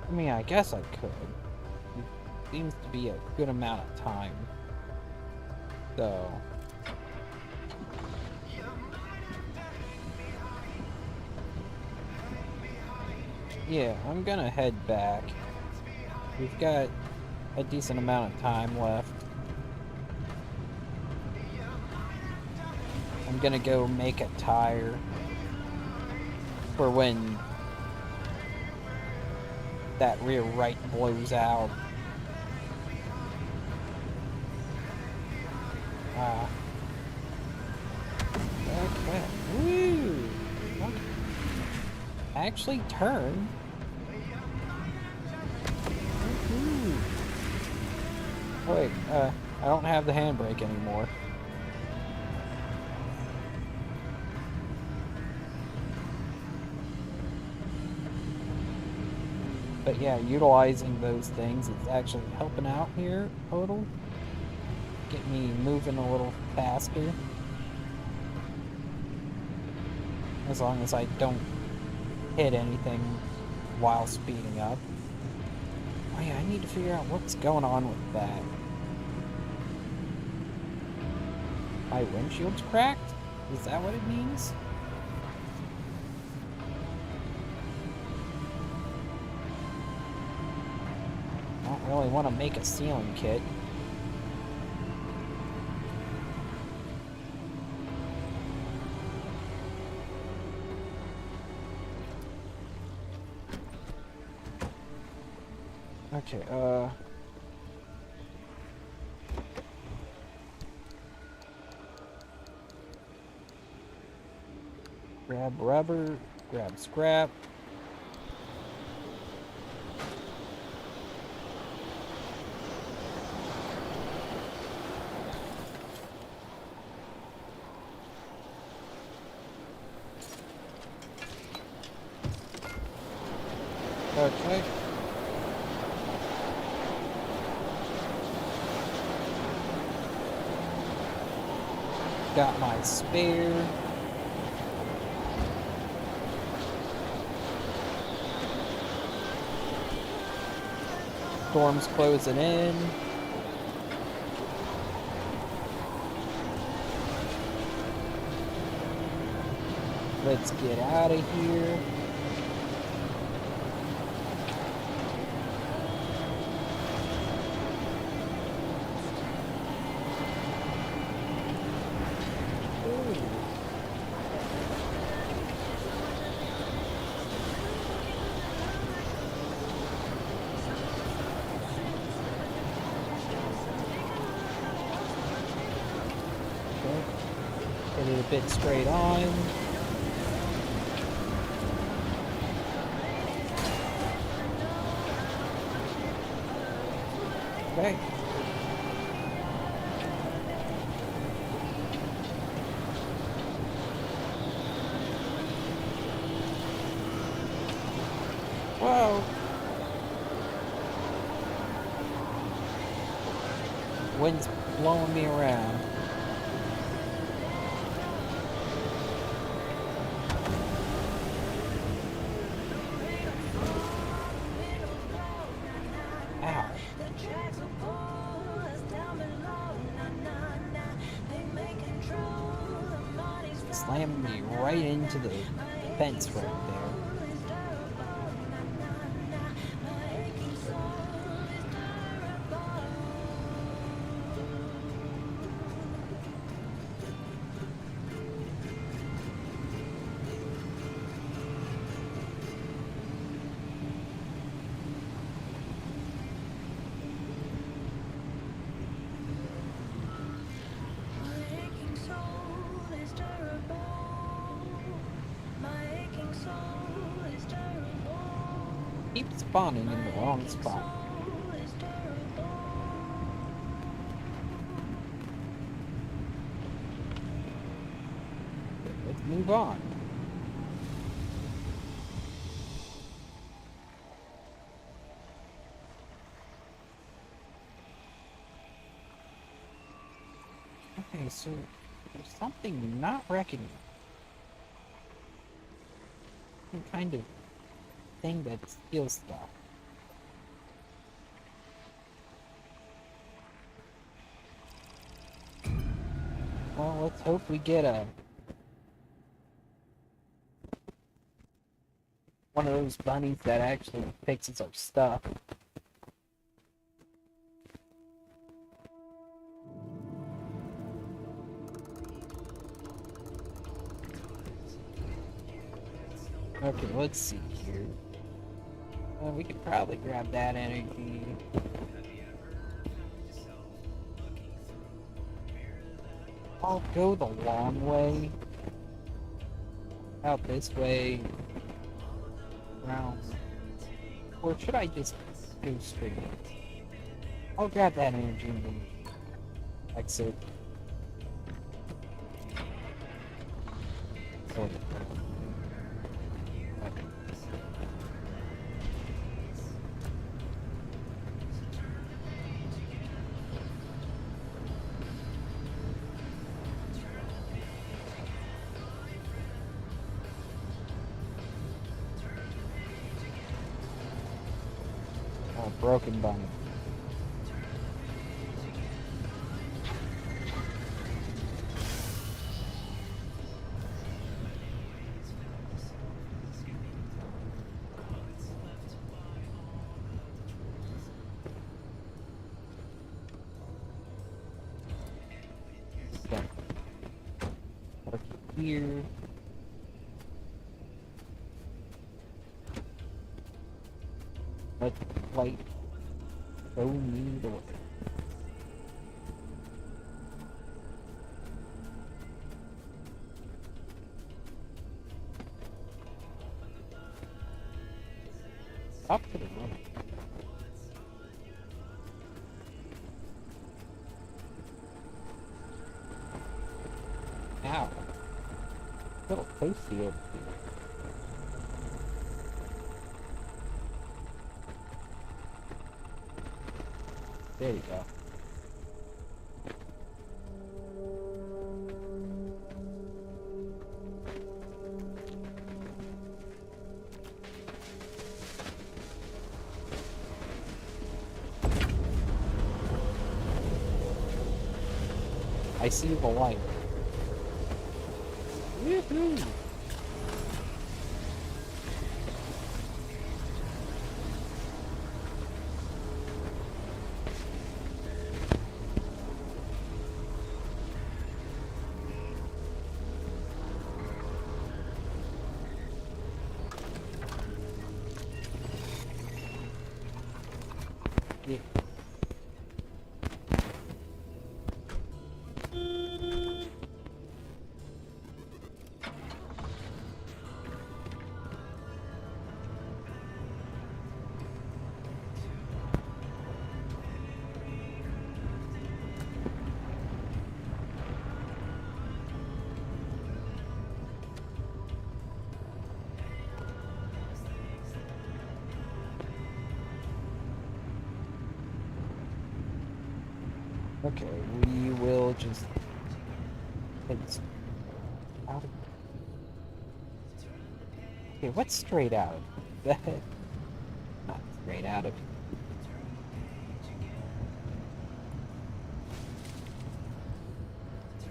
I mean, I guess I could. It seems to be a good amount of time. So... yeah, I'm gonna head back. We've got a decent amount of time left. I'm gonna go make a tire for when that rear right blows out. Okay. Woo! Okay. Actually turn. Woohoo. Wait, I don't have the handbrake anymore. But yeah, utilizing those things is actually helping out here, Total. Get me moving a little faster. As long as I don't hit anything while speeding up. Oh yeah, I need to figure out what's going on with that. My windshield's cracked? Is that what it means? I don't really want to make a sealing kit. Okay, Grab rubber, grab scrap. Okay. Got my spare. Storm's closing in. Let's get out of here. Get it a bit straight on. Okay. Whoa. Wind's blowing me around. Ow. Slammed me right into the fence right there. Keep spawning in the wrong spot. Let's move on. Okay, so there's something not recognized. Some kind of thing that steals stuff. Well, let's hope we get one of those bunnies that actually fixes our stuff. Okay, let's see here. We could probably grab that energy. I'll go the long way. Out this way. Around. Or should I just go straight? I'll grab that energy and then exit. Sort of. Okay. Oh, broken bunny. Okay. Park it here. Let the light show me the way. Ow. A little toasty over here. There you go. I see the light. Woohoo! Yeah. Okay, we will just head out of. Okay, what's straight out of that? Not straight out of.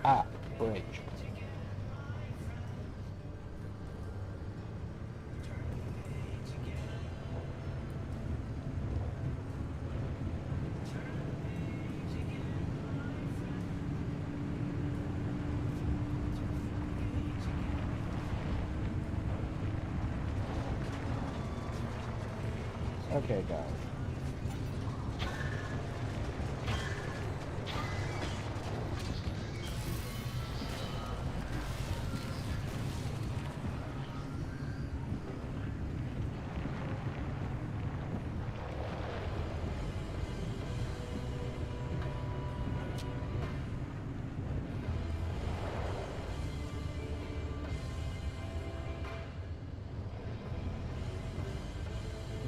Ah, bridge. Okay, guys.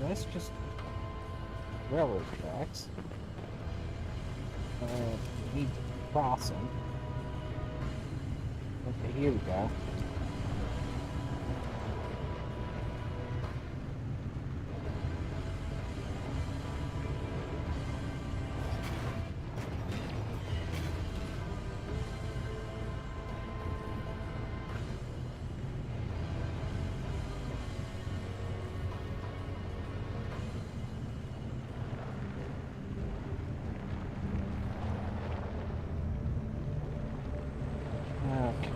That's just railroad tracks. We need to cross them. Okay, here we go. Okay.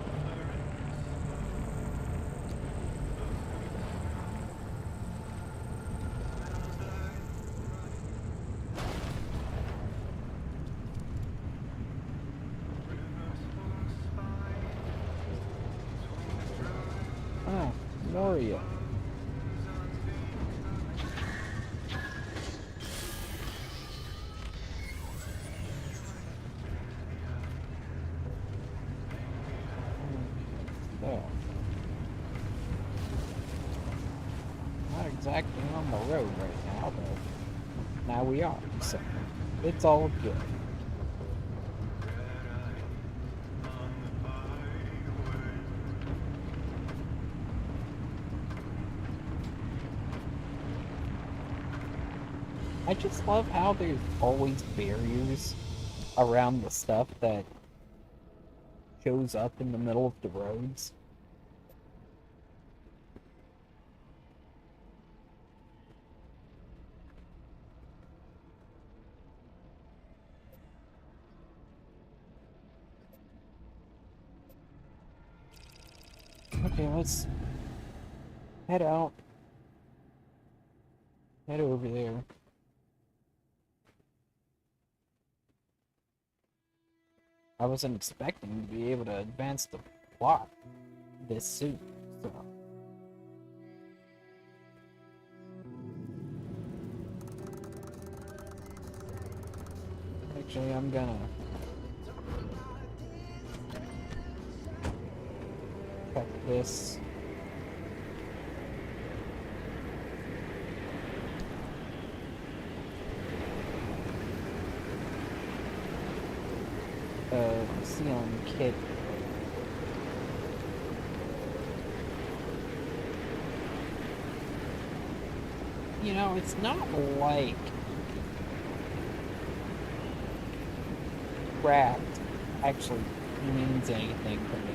Ah, Noria. So, not exactly on the road right now, but now we are, so it's all good. I just love how there's always barriers around the stuff that shows up in the middle of the roads. Okay, let's head out. Head over there. I wasn't expecting to be able to advance the plot this soon, so. Actually, I'm gonna check this. Sealing kit. You know, it's not like craft actually means anything to me.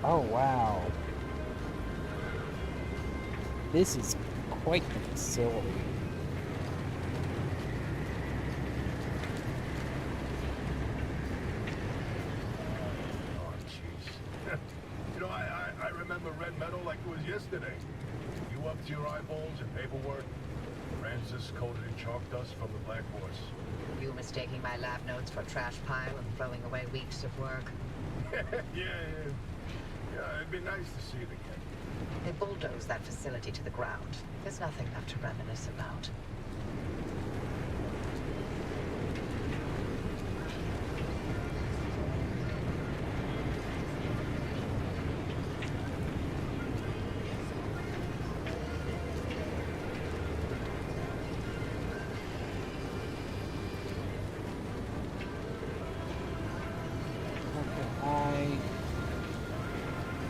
Oh wow. This is quite the facility. Oh, jeez. You know, I remember Red Meadow like it was yesterday. You up to your eyeballs in paperwork. Francis coated in chalk dust from the Black Horse. You mistaking my lab notes for trash pile and throwing away weeks of work? Yeah, it'd be nice to see it again. They bulldozed that facility to the ground. There's nothing left to reminisce about. I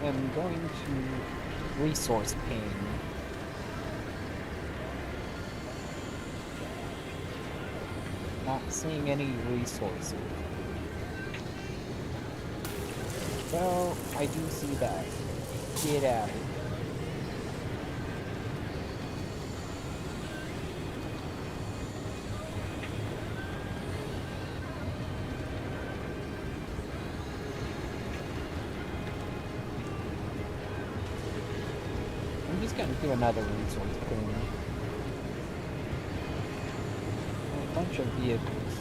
am going to resource ping. Not seeing any resources. So, I do see that. Get out. I'm just gonna do another resource ping. A bunch of vehicles.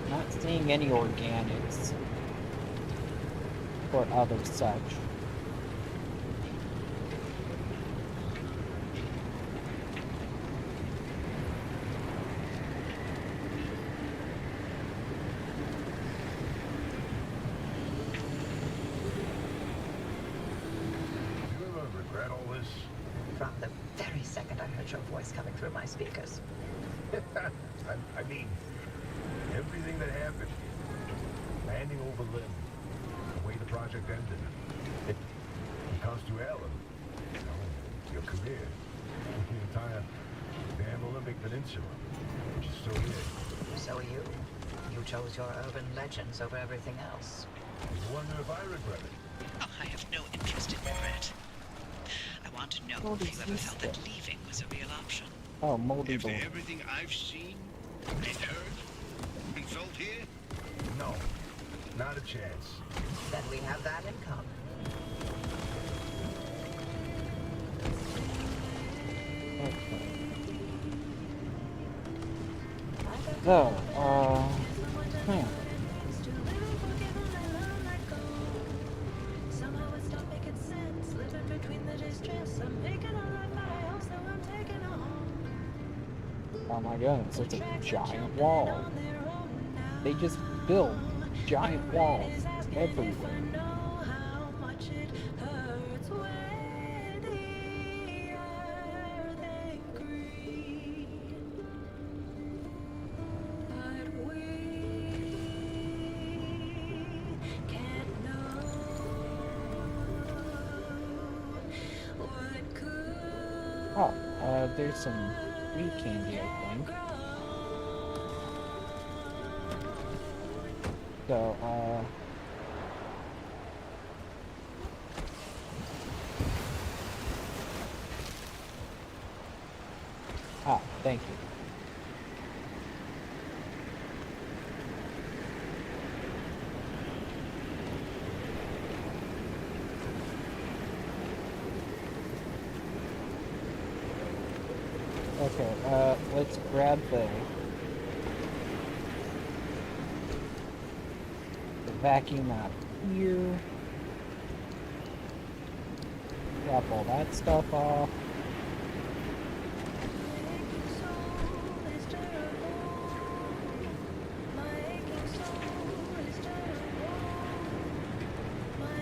Not seeing any organics or other such. You ever regret all this? From the very second I heard your voice coming through my speakers. I mean, everything that happened. Landing over Lim. The way the project ended. It cost you Alan. You know, your career. The entire damn Olympic Peninsula. Which is still here. So are you. You chose your urban legends over everything else. I wonder if I regret it. Oh, I have no interest in regret. I want to know What if is you ever this felt that stuff? leaving was a real option. Oh, moldy After balloon. everything I've seen and heard and felt here, No. Not a chance. Then we have that in common. Okay. So, hmm. Somehow it stopped making sense. Living between the distress. I'm making a life out of house, so I'm taking a home. Oh my goodness, there's a giant wall. They just built giant walls everywhere. Oh, there's some weed candy, I think. So, thank you. Okay, let's grab the vacuum out here. Drop all that stuff off.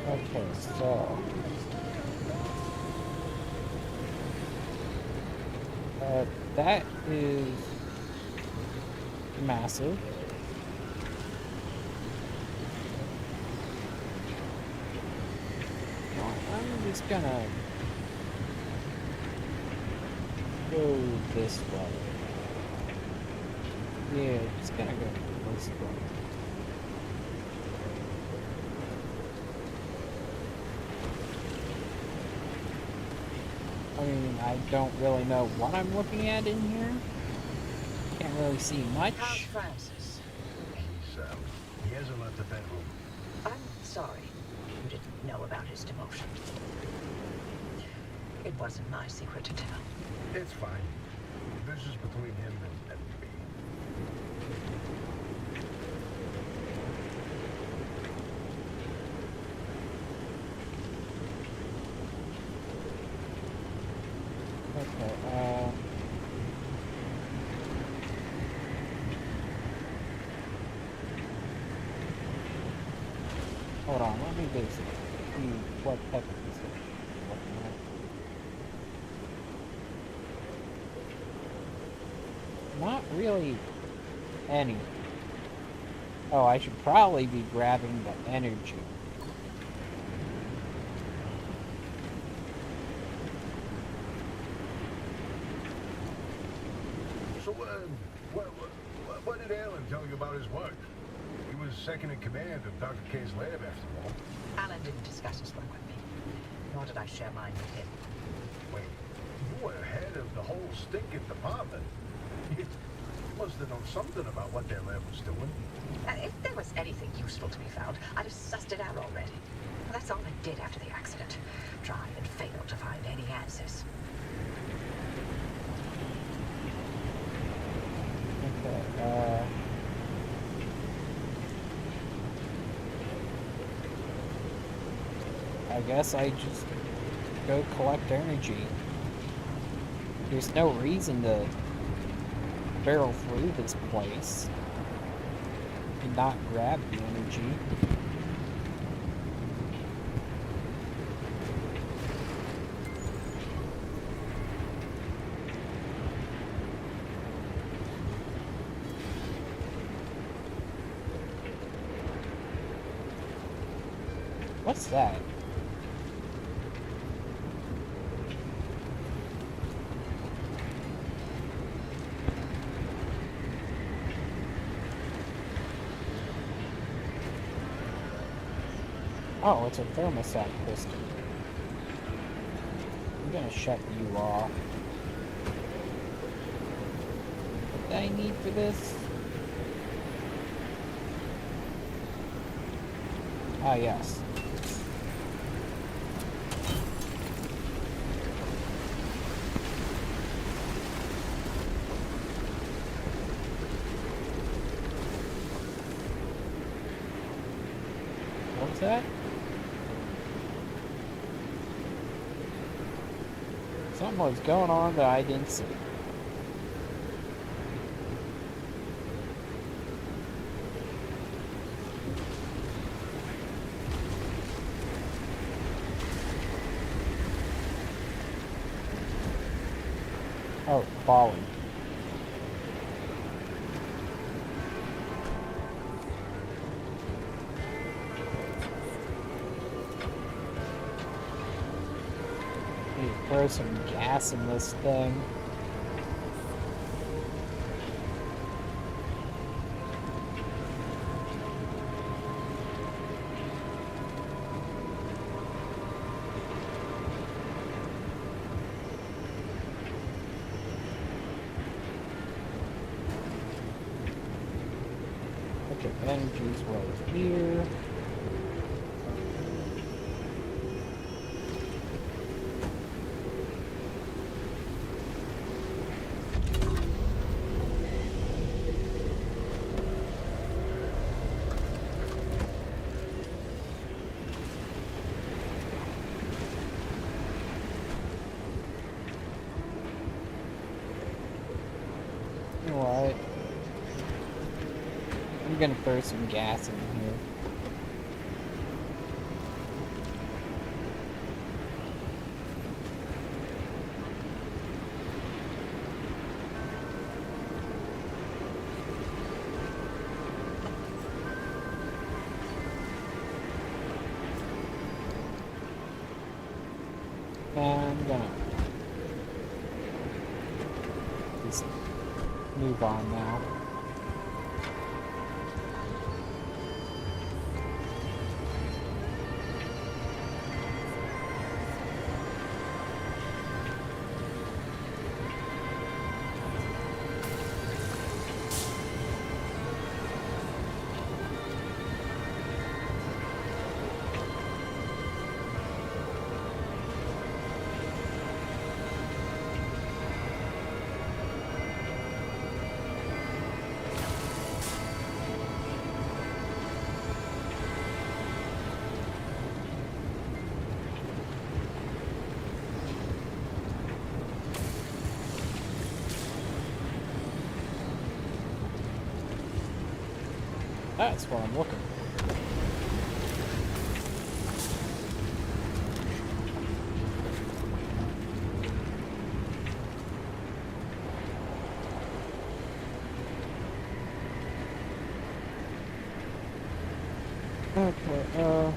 Okay, so that is massive. Well, I'm just gonna go this way. Yeah, just gonna go this way. I mean, I don't really know what I'm looking at in here. Can't really see How's much. Francis? He hasn't left the bedroom. I'm sorry you didn't know about his demotion. It wasn't my secret to tell. It's fine. This is between him and me. Okay, hold on, let me just see what type of position I'm looking at. Not really any. Oh, I should probably be grabbing the energy. So, what did Alan tell you about his work? He was second in command of Dr. K's lab, after all. Alan didn't discuss his work with me, nor did I share mine with him. Wait, you were head of the whole stinking department. You must have known something about what their lab was doing. If there was anything useful to be found, I'd have sussed it out already. That's all I did after the accident. Try and fail to find any answers. Okay, I guess I just go collect energy. There's no reason to barrel through this place and not grab the energy. What's that? Oh, it's a thermostat piston. I'm gonna shut you off. What do I need for this? Ah, yes. What's that? Something was going on that I didn't see. Oh, falling. Need to throw some gas in this thing. Okay, energy's right here. You know what? I'm gonna throw some gas in here. And I'm gonna just move on now. That's what I'm looking for. Okay,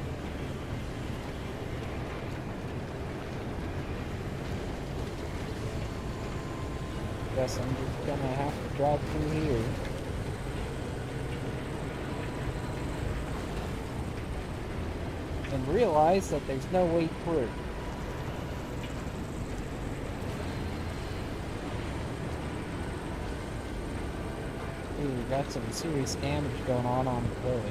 guess I'm just gonna have to drive through here. And realize that there's no way through. Ooh, got some serious damage going on the road.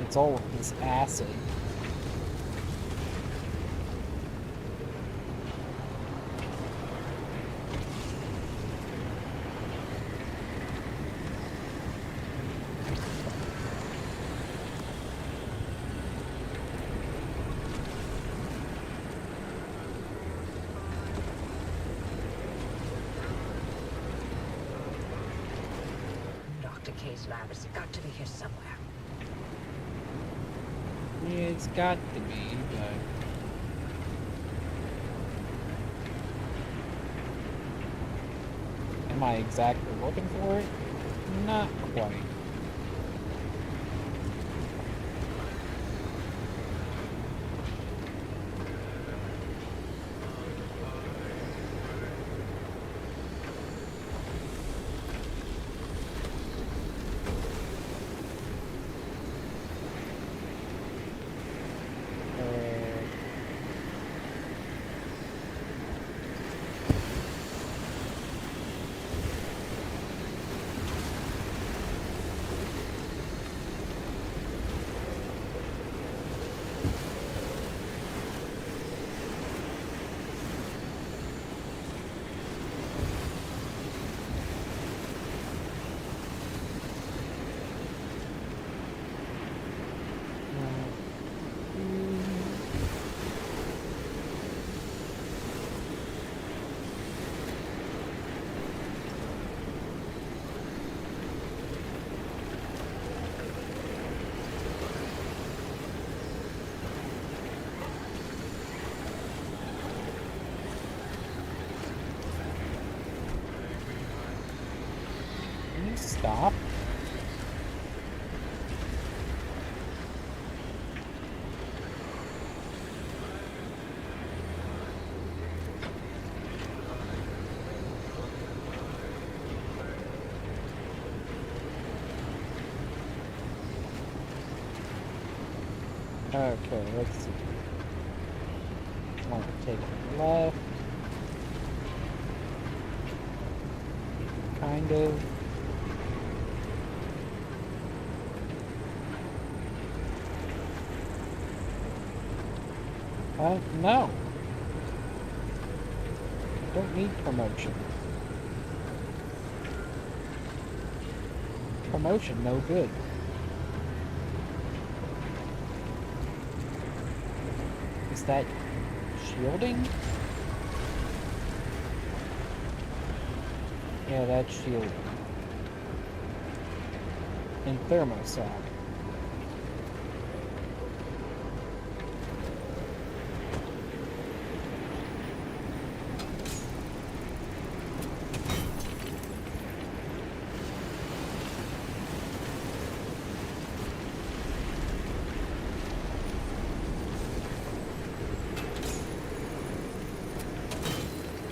It's all of this acid. Dr. K's lab has got to be here somewhere. Yeah, it's got to be, but... Am I exactly looking for it? Not quite. Can you stop? Okay, let's see. Want to take it left. Kind of. No. Don't need promotion. Promotion, no good. Is that shielding? Yeah, that's shielding. And thermostat.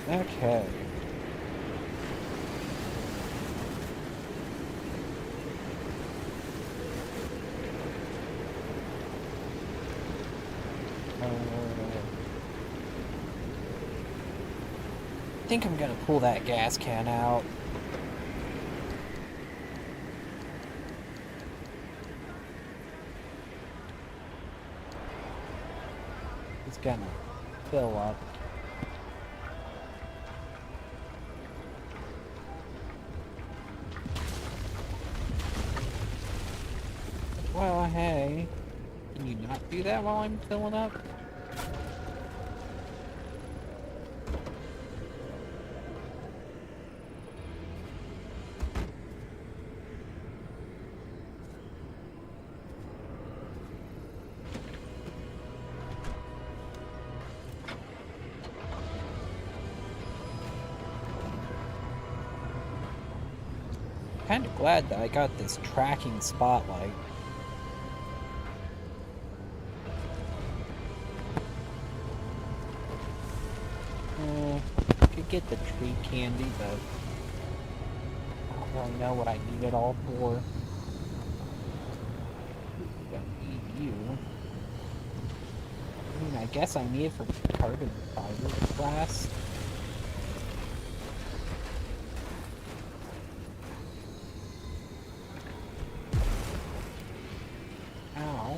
Okay. I think I'm gonna pull that gas can out. It's gonna fill up. Well, hey. Can you not do that while I'm filling up? Kind of glad that I got this tracking spotlight. Could get the tree candy, but I don't really know what I need it all for. Don't need you. I mean, I guess I need it for carbon fiber glass. Ow.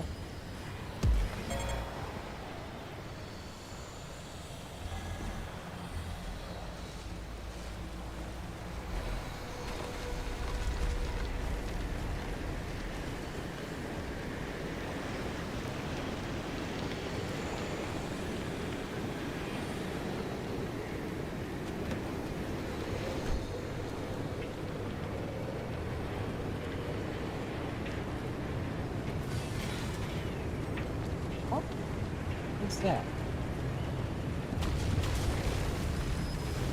What's that?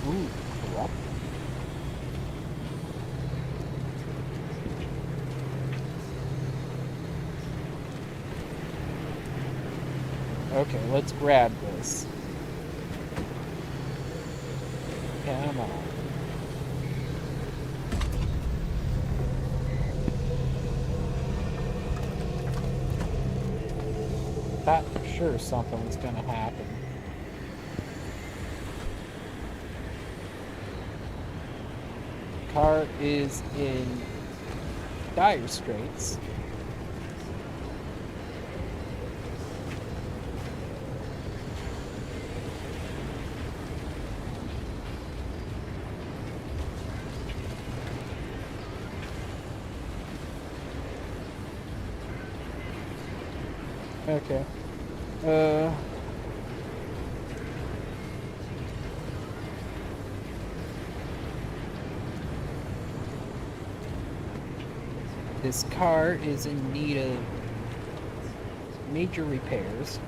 Ooh, corrupt. Okay, let's grab this. Come on. Thought for sure something was gonna happen. Car is in dire straits. Okay. This car is in need of major repairs.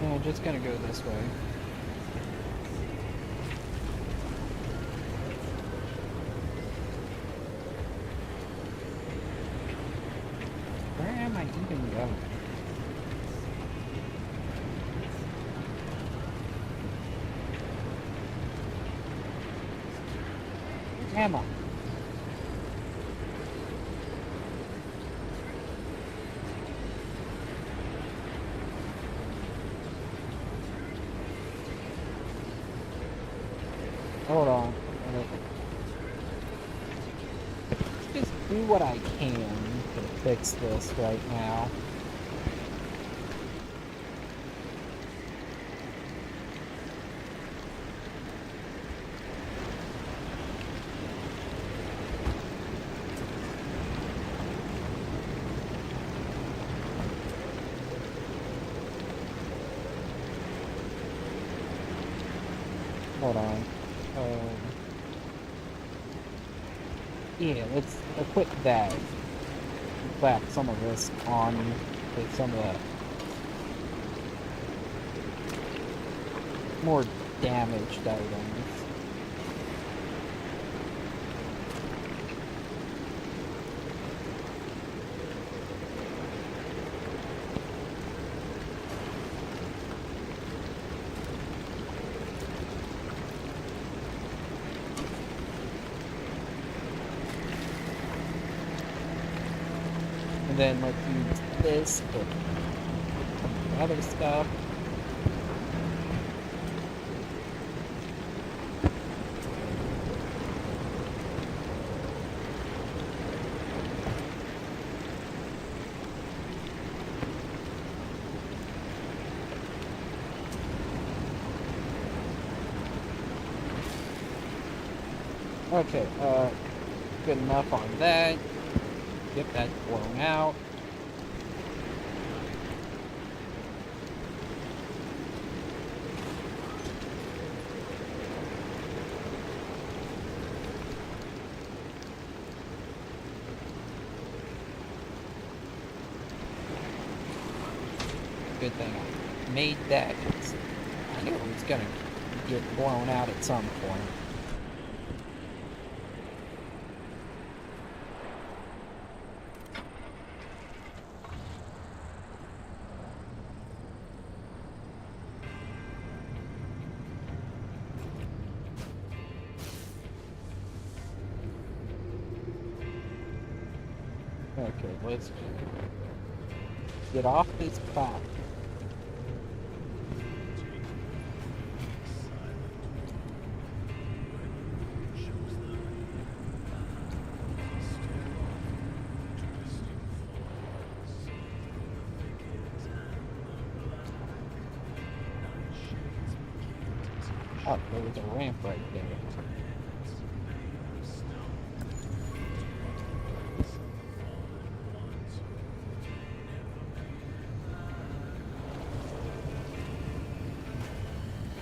I'm just gonna go this way. Where am I even going? Where am I? Hold on. Let's just do what I can to fix this right now. Hold on. Yeah, let's equip that. Clap some of this on with some of the more damaged items. And then let's use this to some of the other stuff. Okay, good enough on that. Get that blown out. Good thing I made that, 'cause I knew it was gonna get blown out at some point. Okay, let's get off this platform. Oh, there was a ramp right there.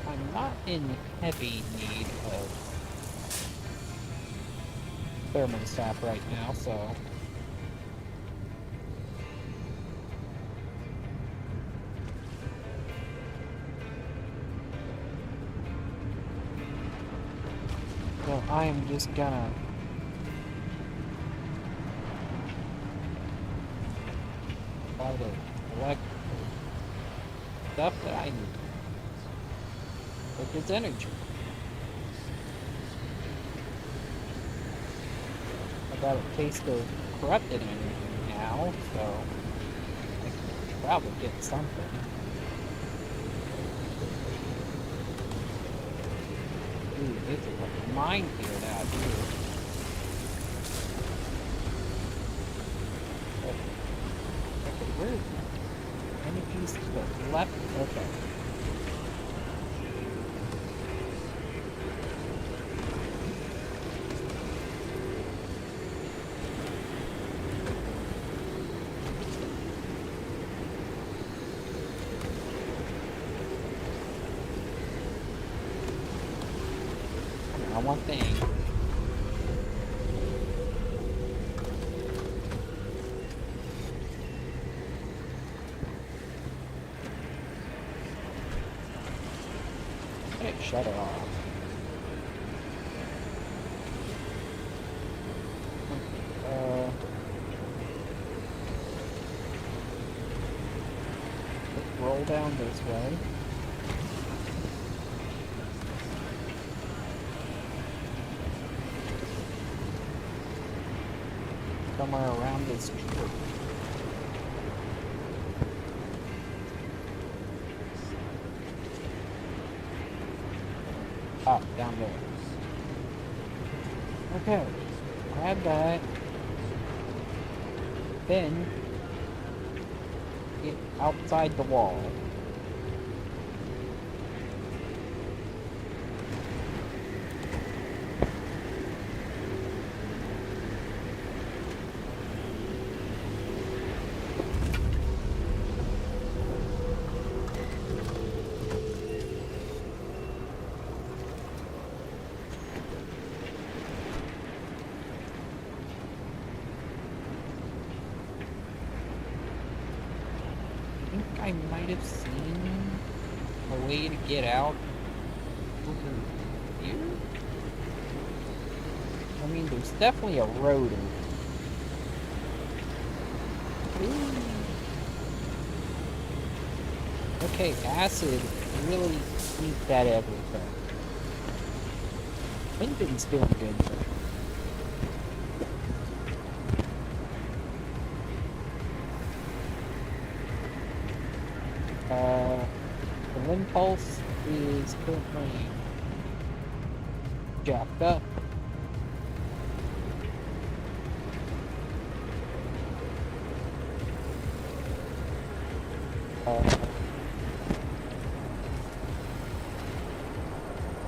I'm not in heavy need of thermostat right now, so I am just gonna try to collect stuff that I need. Like it's energy. I got a taste of corrupted energy now, so I can probably get something. Ooh, this is like a minefield out here. Okay, where is that? Energies to the left? Okay. One thing. Hey, shut it off. Let's roll down this way. Somewhere around this tree. Ah, down there. Okay, grab that. Then get outside the wall. I might have seen a way to get out over here. I mean, there's definitely a road over here. Ooh. Okay, acid really beat that everything. Lincoln's doing good though. The wind pulse is currently jacked up.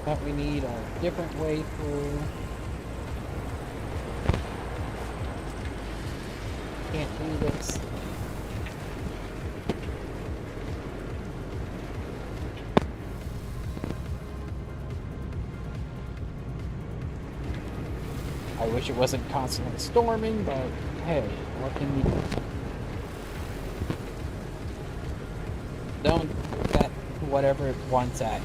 But we need a different way through. Can't do this. I wish it wasn't constantly storming, but hey, what can we do? Don't bet whatever it wants at.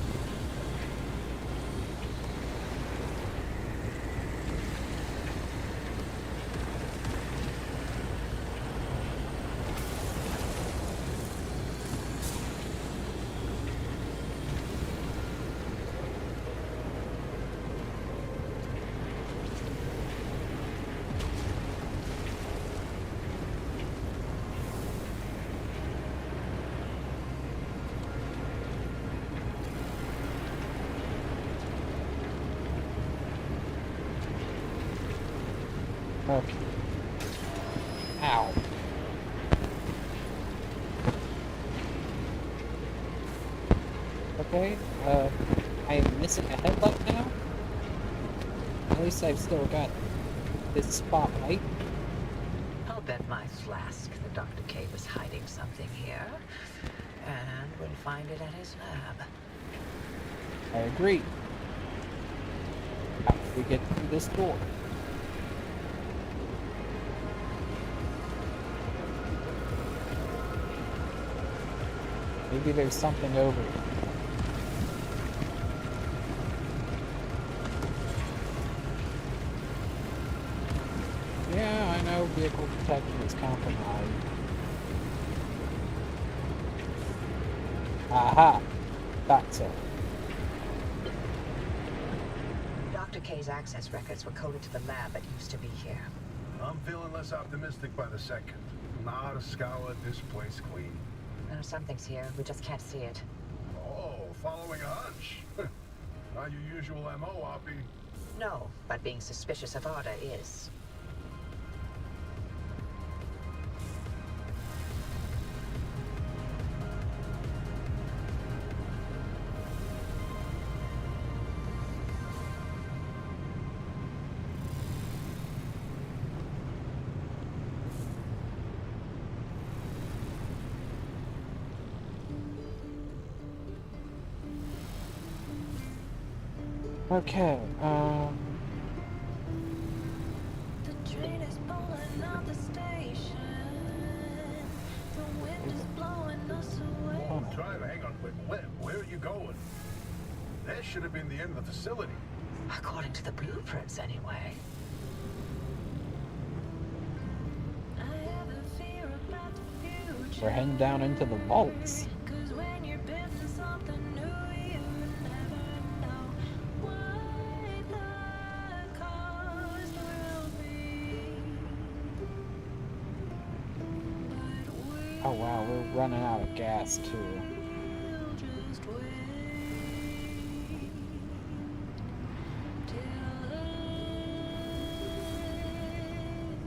Okay. Ow. Okay, I am missing a headlight now. At least I've still got this spotlight. I'll bet my flask that Dr. K was hiding something here. And we'll find it at his lab. I agree. How do we get through this door? Maybe there's something over here. Yeah, I know vehicle protection is compromised. Aha! Thought so. Dr. K's access records were coded to the lab that used to be here. I'm feeling less optimistic by the second. Not a scholar at this place clean. Something's here. We just can't see it. Oh, following a hunch. Not your usual MO, Oppie. No, but being suspicious of Arda is. Okay, The train is pulling out the station. The wind is blowing us away. oh no. Driver, hang on. Where are you going? That should have been the end of the facility. According to the blueprints, anyway. I have a fear about the future. We're heading down into the vaults. 'Cause when you're building something new, you never know what the cost will be. But Oh wow, we're running out of gas too. we'll just wait till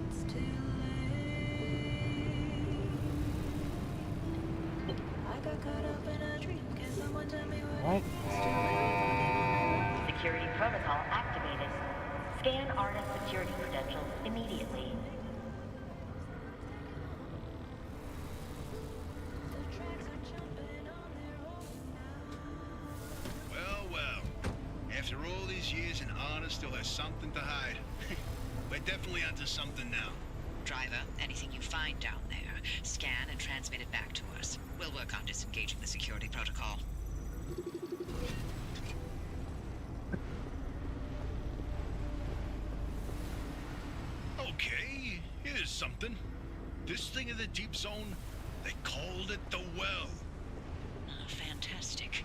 it's too late. I got caught up in a dream. Can someone tell me what? What? Security protocol activated. Scan Arda's security credentials immediately. The tracks are jumping on their own now. Well. After all these years, and Arda still has something to hide. We're definitely onto something now. Driver, anything you find down there, scan scan and transmit it back to us. We'll work on disengaging the security protocol. Okay, here's something. This thing in the deep zone, they called it the Well. Fantastic.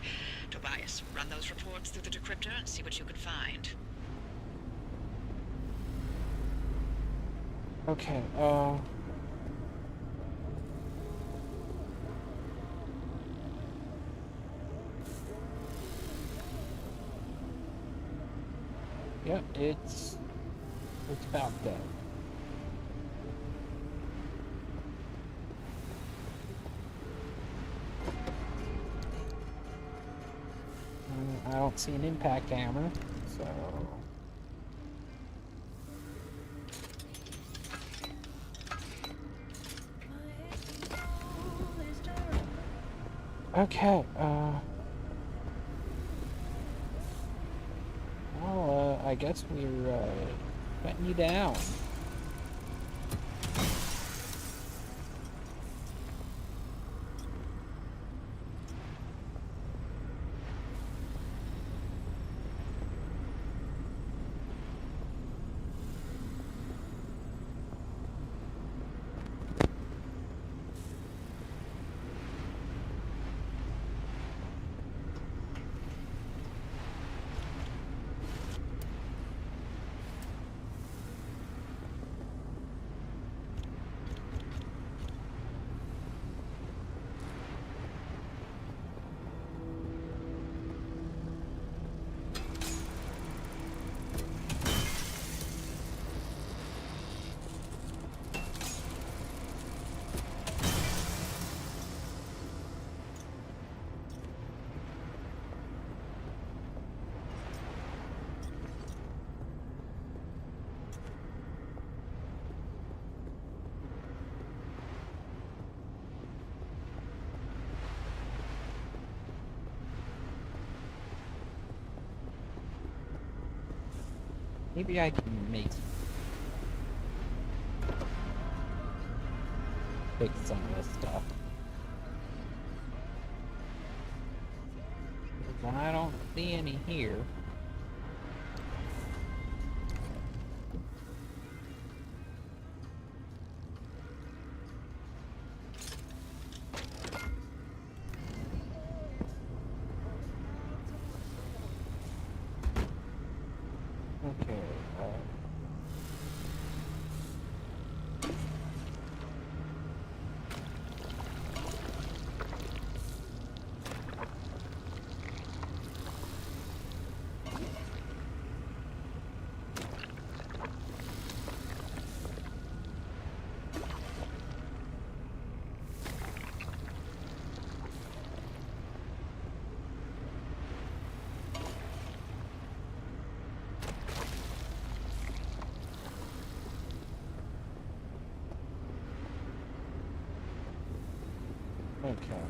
Tobias, run those reports through the decryptor and see what you can find. Okay, yep, it's about dead. I don't see an impact hammer, so... Okay, well, I guess we're, letting you down. Maybe I can fix some of this stuff. Because I don't see any here. Okay, okay.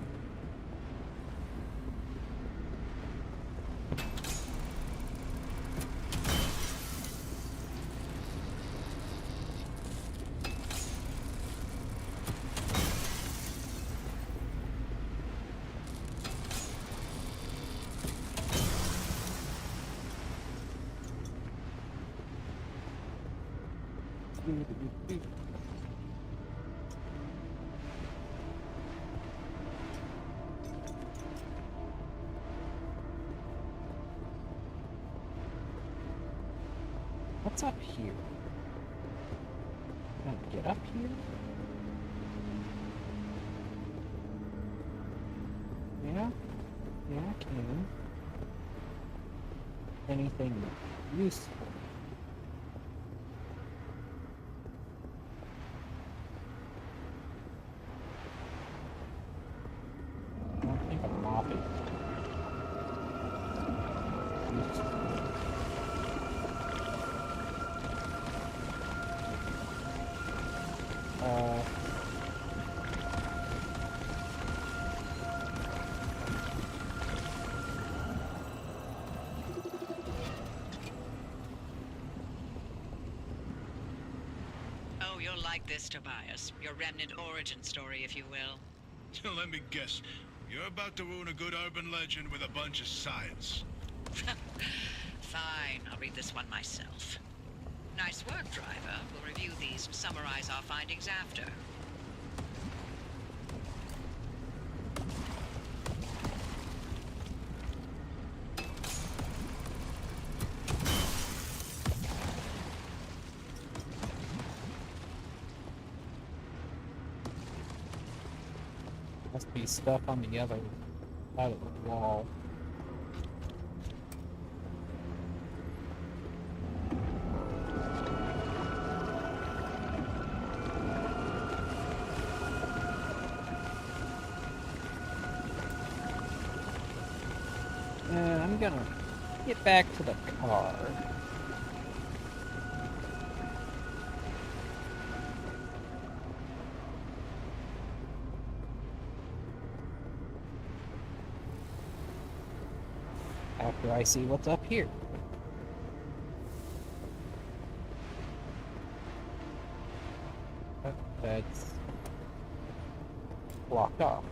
What's up here? Can I get up here? Yeah? Yeah, I can. Anything useful? I don't think I'm mopping. You'll like this, Tobias. Your remnant origin story, if you will. Let me guess. You're about to ruin a good urban legend with a bunch of science. Fine, I'll read this one myself. Nice work, driver. We'll review these and summarize our findings after. Must be stuff on the other side of the wall. I'm gonna get back to the car. After I see what's up here. That's blocked off.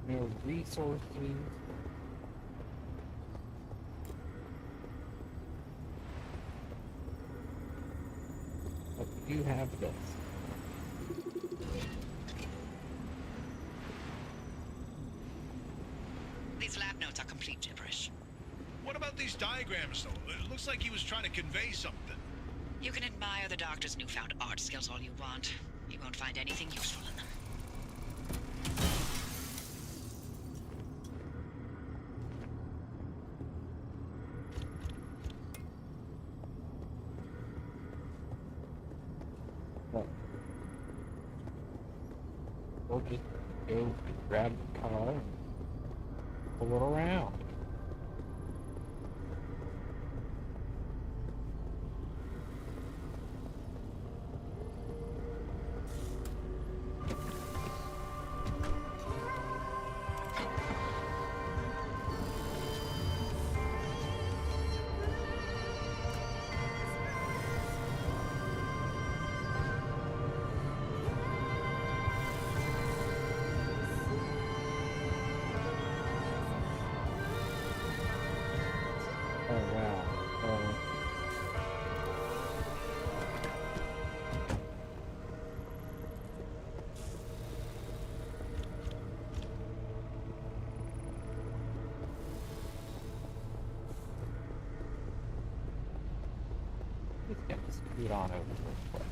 No resources. But we do have this. These lab notes are complete gibberish. What about these diagrams, though? It looks like he was trying to convey something. You can admire the doctor's newfound art skills all you want. You won't find anything useful in them. But we'll just go grab the car and pull it around. Oh wow. Let's get this scoot on over real quick.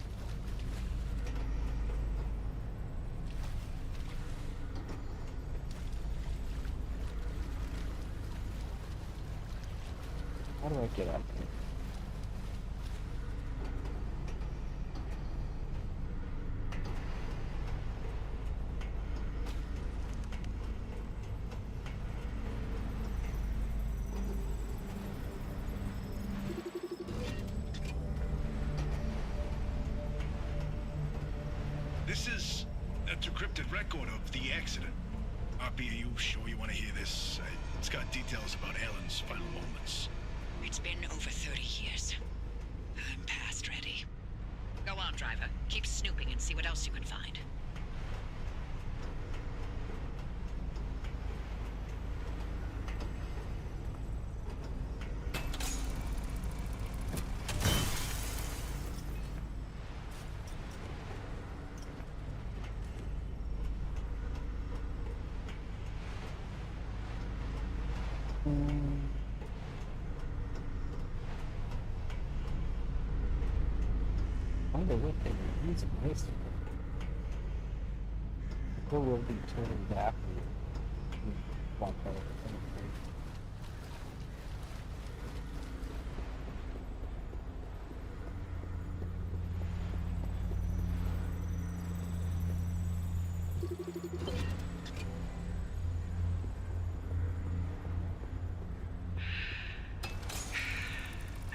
How do I get up here? This is a decrypted record of the accident. Arpy, are you sure you want to hear this? It's got details about Ellen's final moments. It's been over 30 years. I'm past ready. Go on, driver. Keep snooping and see what else you can find. I wonder what they were using this for. Or will be turned after we walk over.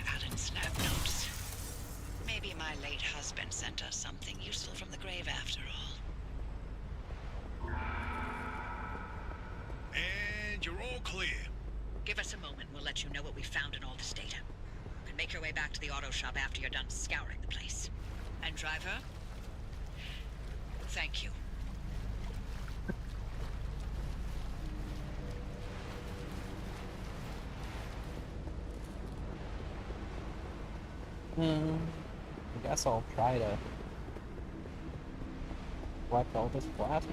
Alan's lab notes. Maybe my late husband sent us something useful from the grave after all. And you're all clear. Give us a moment and we'll let you know what we found in all this data. You can make your way back to the auto shop after you're done scouring the place. And driver, thank you. I guess I'll try to collect all this plasma.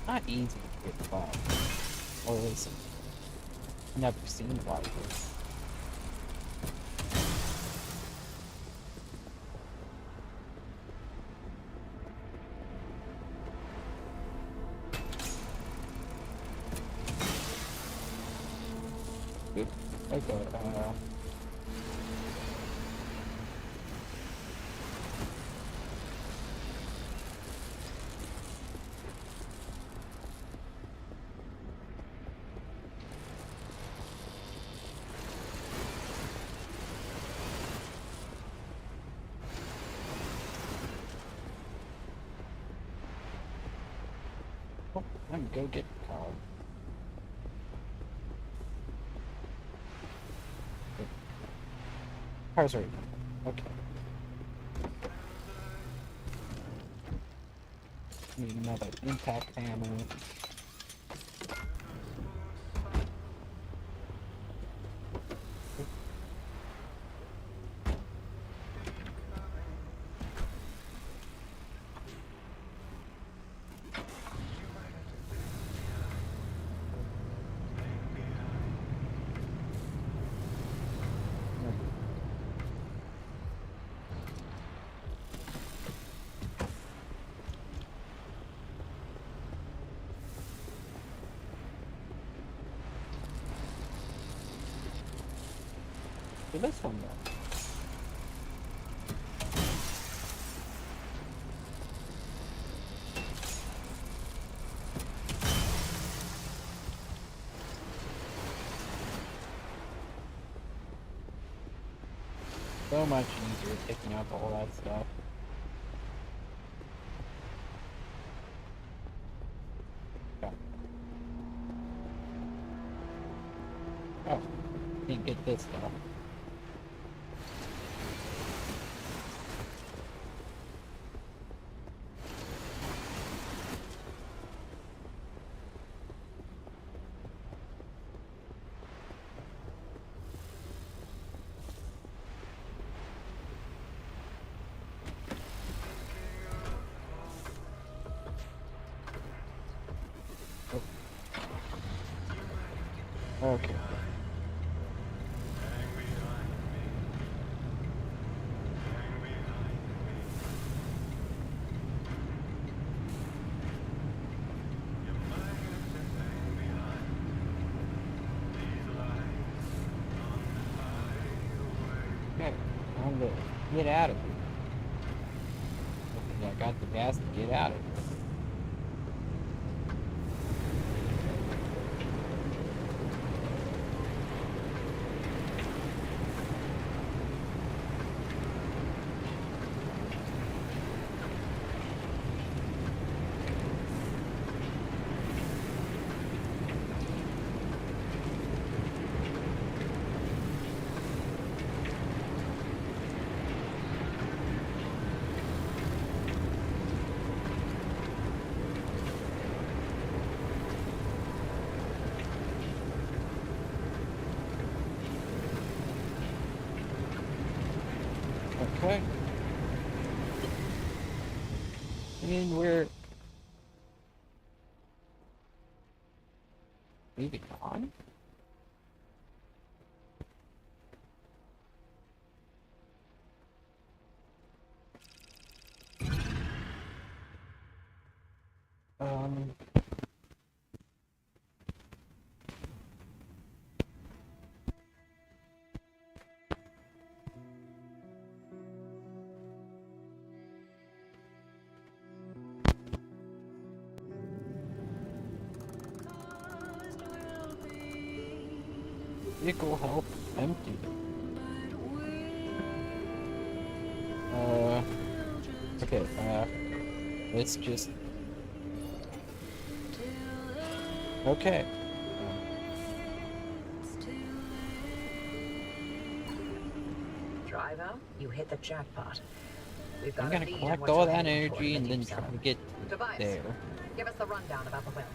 Not easy to get plasma. Or at least never seemed like it. Okay, oh, let me go get the car. Car's right. Okay. Need another impact hammer. For this one though. So much easier picking up all that stuff. Okay. Oh, can't get this stuff. Okay. Okay, time to get out of here. I got the gas to get out of here. Okay. And we're moving on. Um, Vehicle help empty. Okay, let's just... Okay. Driver, you hit the jackpot. We've got I'm a gonna lead on collect what all you're that heading toward energy in the and then deep try to zone. get Tobias, there. give us the rundown about the well.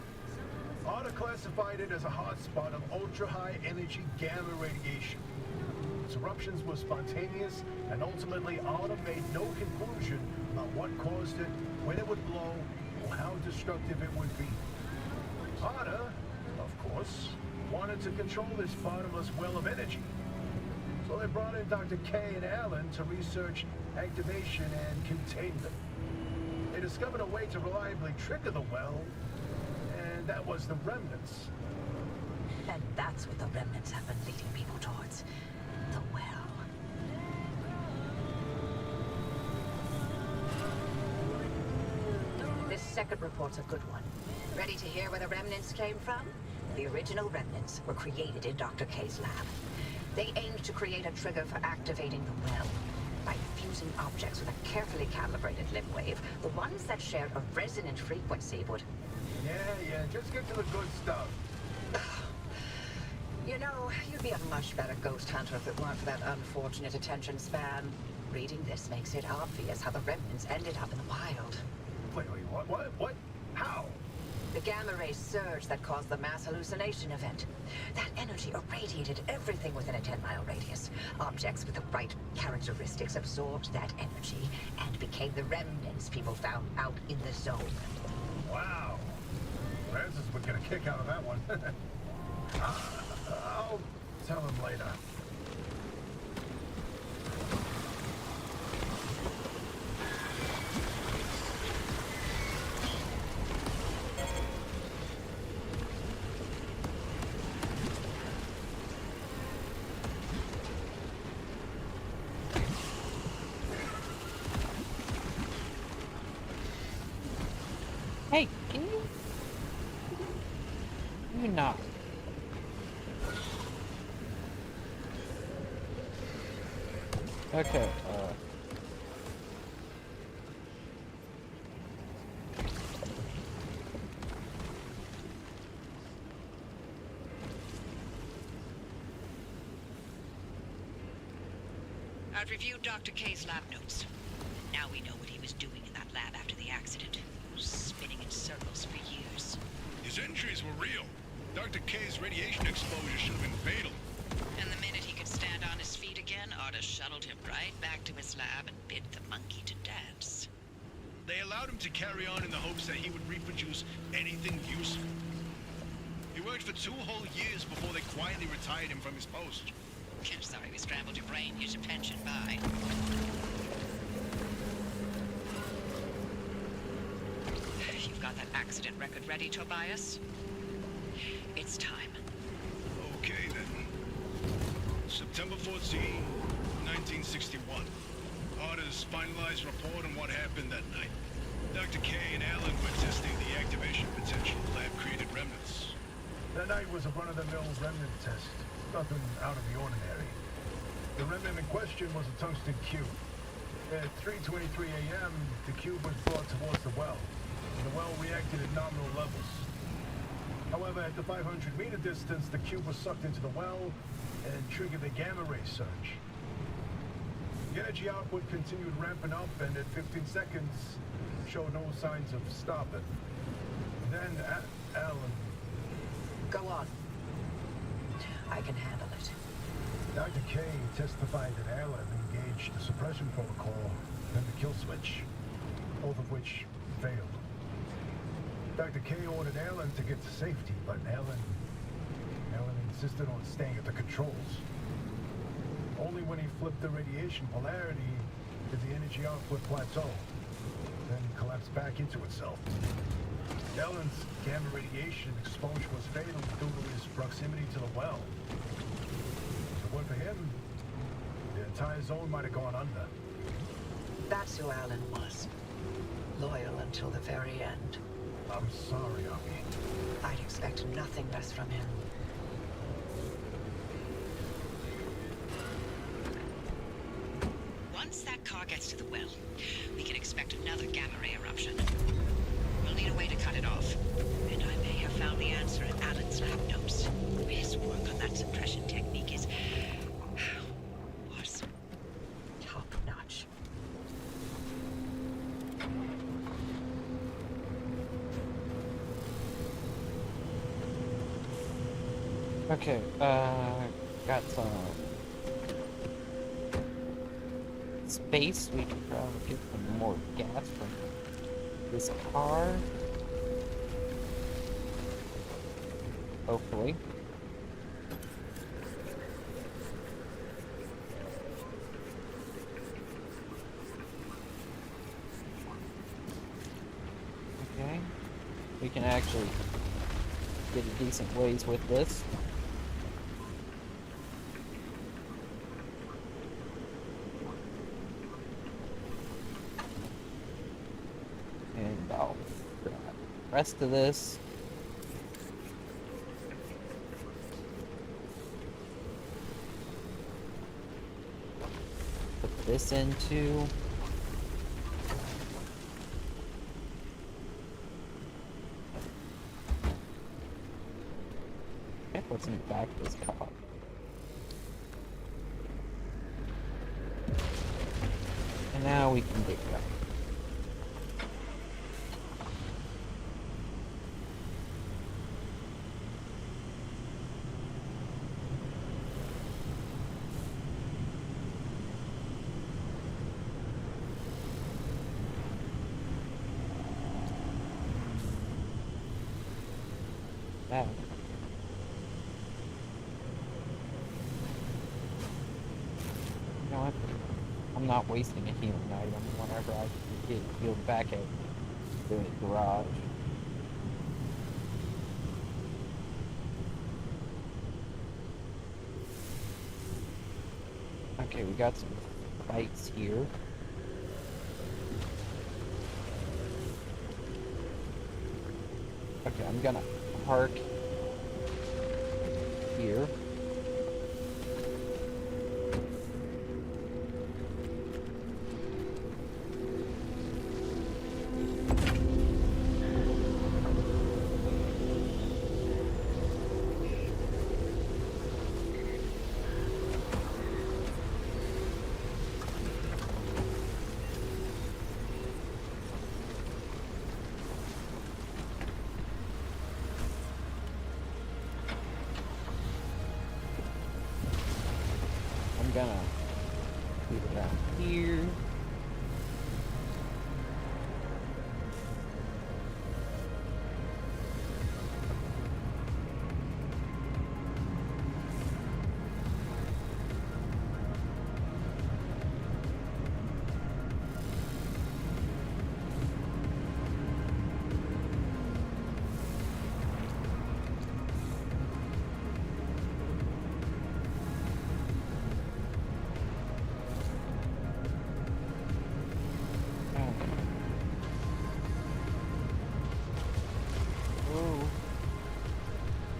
ARDA classified it as a hotspot of ultra-high energy gamma radiation. Its eruptions were spontaneous, and ultimately ARDA made no conclusion on what caused it, when it would blow, or how destructive it would be. ARDA, of course, wanted to control this bottomless well of energy. So they brought in Dr. K and Allen to research activation and containment. They discovered a way to reliably trigger the well, and that was the remnants. And that's what the remnants have been leading people towards. The well. This second report's a good one. Ready to hear where the remnants came from? The original remnants were created in Dr. K's lab. They aimed to create a trigger for activating the well. By fusing objects with a carefully calibrated limb wave, the ones that shared a resonant frequency would... Yeah, just get to the good stuff. You know, you'd be a much better ghost hunter if it weren't for that unfortunate attention span. Reading this makes it obvious how the remnants ended up in the wild. Wait, what? How? The gamma ray surge that caused the mass hallucination event. That energy irradiated everything within a 10-mile radius. Objects with the right characteristics absorbed that energy and became the remnants people found out in the zone. Wow. Francis would get a kick out of that one. I'll tell him later. Hey, can you not? Okay, I've reviewed Dr. K's lab notes. Now we know what he was doing in that lab after the accident. Spinning in circles for years. His injuries were real. Dr. K's radiation exposure should have been fatal. And the minute he could stand on his feet again, Arda shuttled him right back to his lab and bid the monkey to dance. They allowed him to carry on in the hopes that he would reproduce anything useful. He worked for 2 whole years before they quietly retired him from his post. Sorry we scrambled your brain. Here's your pension. Bye. You've got that accident record ready, Tobias? It's time. Okay, then. September 14, 1961. ARDA's finalized report on what happened that night. Dr. K and Allen were testing the activation potential of lab-created remnants. That night was a run-of-the-mill remnant test. Nothing out of the ordinary. The remnant in question was a tungsten cube. At 3:23 a.m., the cube was brought towards the well. The well reacted at nominal levels. However, at the 500-meter distance, the cube was sucked into the well and triggered the gamma ray surge. The energy output continued ramping up, and at 15 seconds, showed no signs of stopping. Then, Allen... Go on. I can handle it. Dr. K testified that Allen engaged the suppression protocol and the kill switch, both of which failed. Dr. K ordered Allen to get to safety, but Allen insisted on staying at the controls. Only when he flipped the radiation polarity did the energy output plateau, then collapse back into itself. Allen's gamma radiation exposure was fatal due to his proximity to the well. If it weren't for him, the entire zone might have gone under. That's who Allen was. Loyal until the very end. I'm sorry, Ami. I'd expect nothing less from him. paths to the well. We can expect another gamma ray eruption. We'll need a way to cut it off. And I may have found the answer in Alan's lab notes. His work on that suppression technique was top-notch. Okay, got some space. We can probably get some more gas from this car. Hopefully. Okay. We can actually get a decent ways with this. And I'll grab the rest of this. Put this into. Okay, what's in the back of this car? And now we can dig it up. Now, you know what? I'm not wasting a healing item whenever I get healed back at the garage. Okay, we got some fights here. Okay, I'm gonna park here. Gonna leave it around here.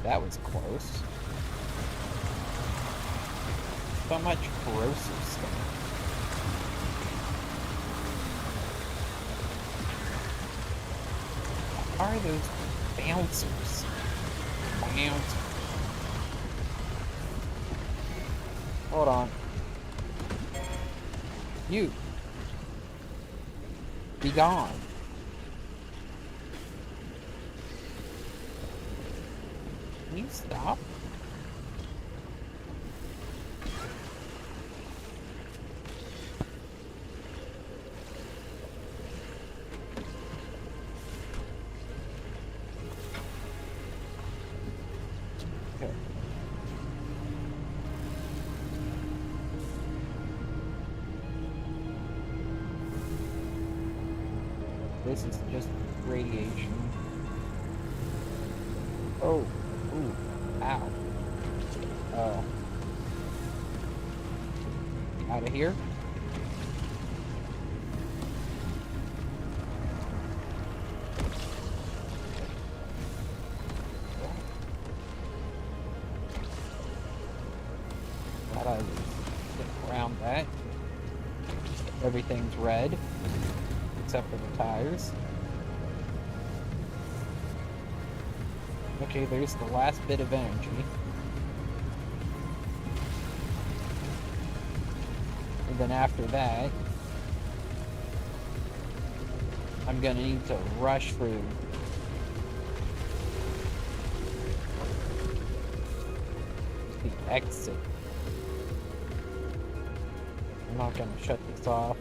That was close. So much corrosive stuff. What are those bouncers? Bounce. Hold on. You. Be gone. Can you stop? Okay. This is just radiation. Oh. Ooh, ow. Out of here. Glad I was getting around that. Everything's red, except for the tires. Okay, there's the last bit of energy. And then after that, I'm gonna need to rush through the exit. I'm not gonna shut this off,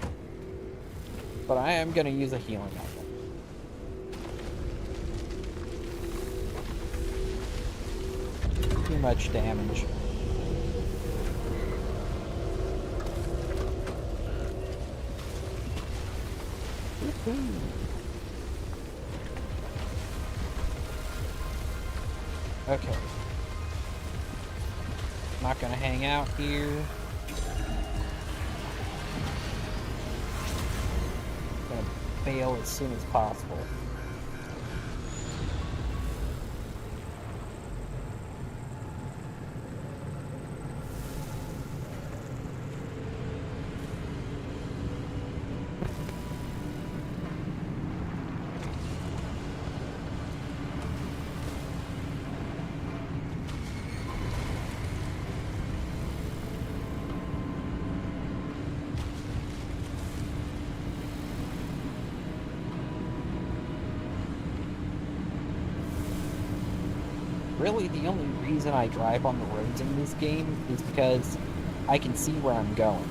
but I am gonna use a healing item. Too much damage. Woohoo. Okay. Not gonna hang out here. Gonna bail as soon as possible. Really, the only reason I drive on the roads in this game is because I can see where I'm going.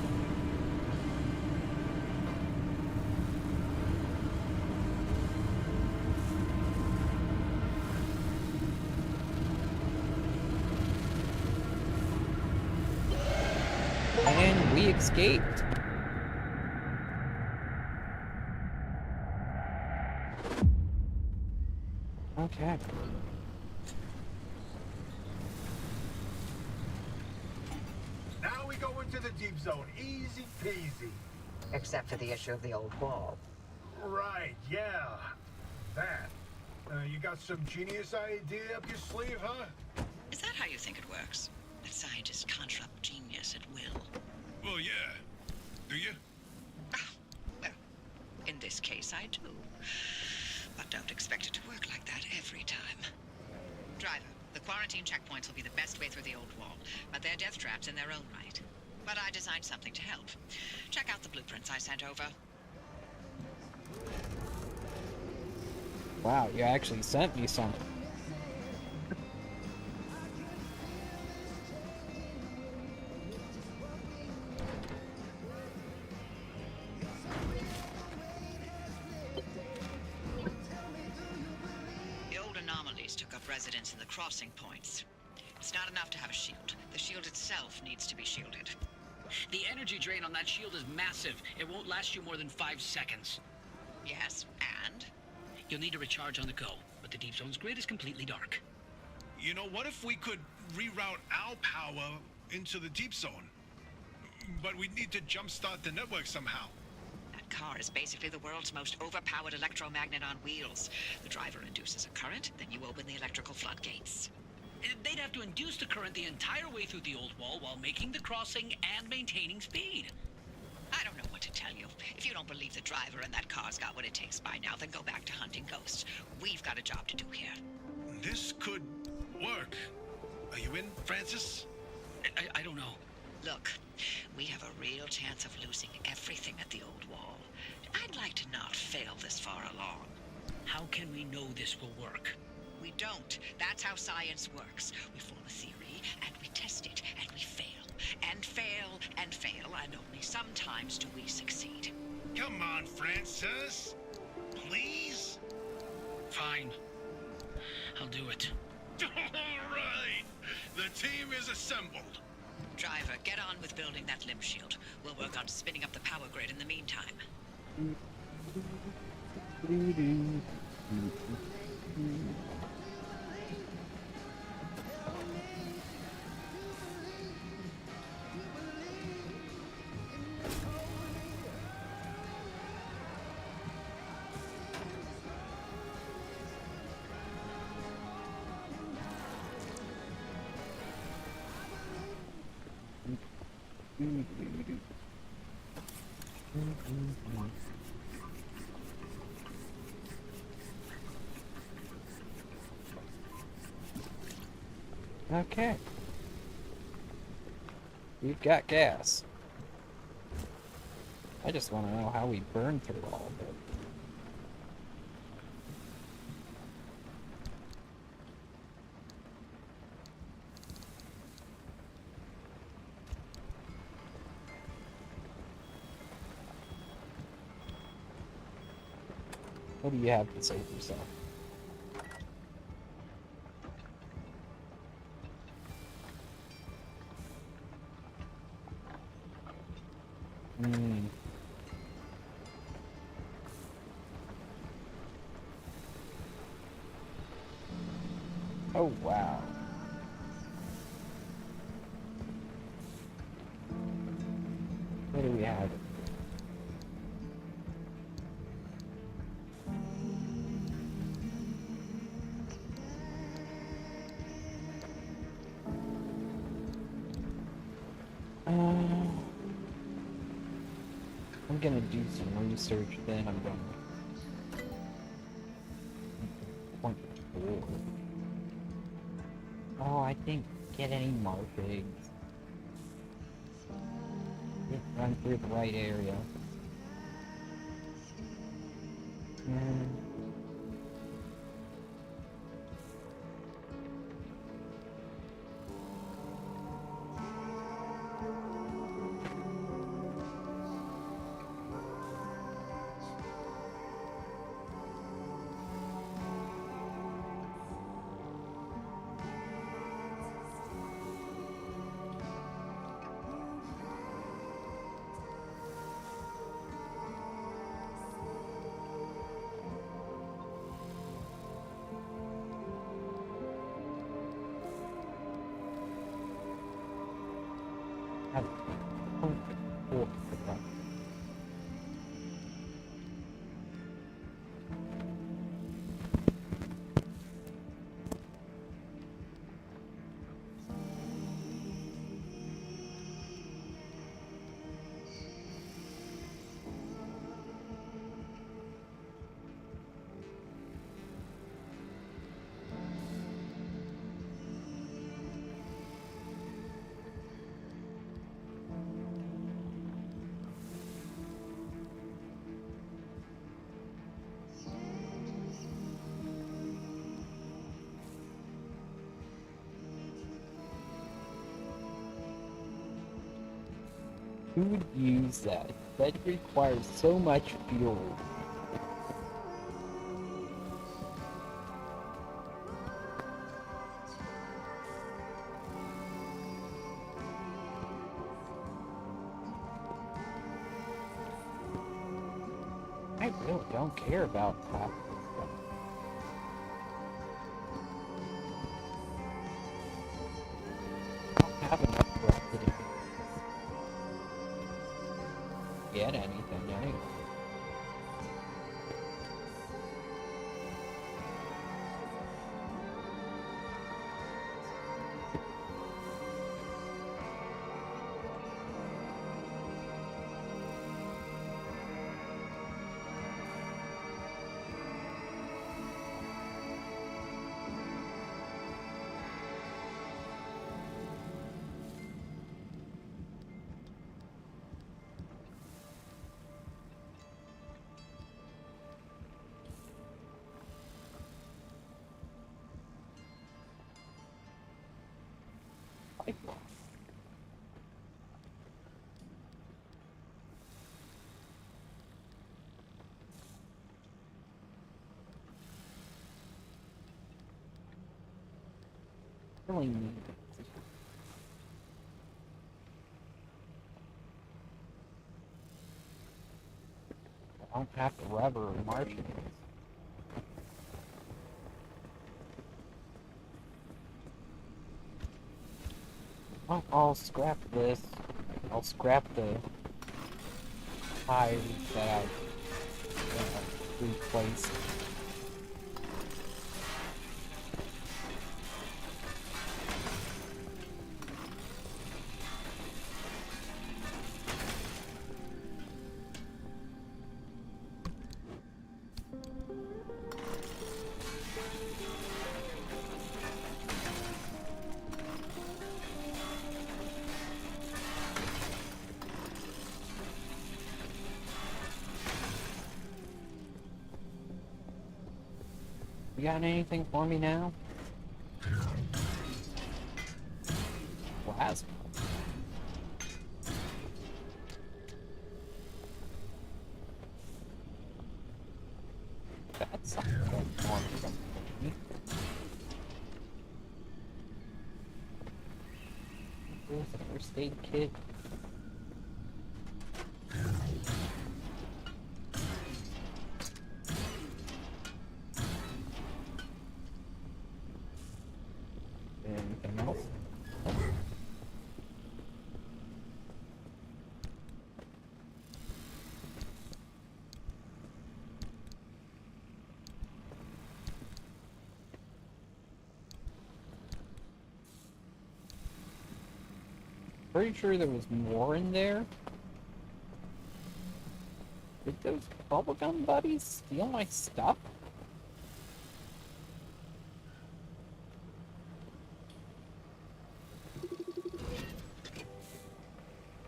And we escaped. Okay. Now we go into the deep zone. Easy peasy. Except for the issue of the old wall. Right, yeah. That. You got some genius idea up your sleeve, huh? Is that how you think it works? That scientists construct genius at will? Well, yeah. Do you? Well, in this case, I do. But don't expect it to work like that every time. Driver, the quarantine checkpoints will be the best way through the old wall, but they're death traps in their own right. But I designed something to help. Check out the blueprints I sent over. Wow, you actually sent me some. The old anomalies took up residence in the crossing points. It's not enough to have a shield. The shield itself needs to be shielded. The energy drain on that shield is massive. It won't last you more than 5 seconds. Yes, and? You'll need to recharge on the go, but the Deep Zone's grid is completely dark. You know, what if we could reroute our power into the deep zone? But we'd need to jumpstart the network somehow. That car is basically the world's most overpowered electromagnet on wheels. The driver induces a current, then you open the electrical floodgates. They'd have to induce the current the entire way through the old wall while making the crossing and maintaining speed. I don't know what to tell you. If you don't believe the driver and that car's got what it takes by now, then go back to hunting ghosts. We've got a job to do here. This could work. Are you in, Francis? I don't know. Look, we have a real chance of losing everything at the old wall. I'd like to not fail this far along. How can we know this will work? We don't. That's how science works. We form a theory, and we test it, and we fail. And fail, and fail, and only sometimes do we succeed. Come on, Francis. Please? Fine. I'll do it. All right. The team is assembled. Driver, get on with building that limb shield. We'll work on spinning up the power grid in the meantime. Okay. We've got gas. I just want to know how we burn through all of it. What do you have to say for yourself? Hmm. Oh, wow. What do we have? I'm gonna do some research, then I'm gonna point forward. Oh, I didn't get any markings. Didn't run through the right area. Have point forward. Who would use that? That requires so much fuel. I really don't care about that. I don't have enough for us to get anything anyway. Really need it. I don't have the rubber or Martians. Well, I'll scrap this. I'll scrap the tires that I've replaced. You got anything for me now? Plasma. That's something more from me. Here's the first aid kit. Anything else? Pretty sure there was more in there. Did those bubblegum buddies steal my stuff?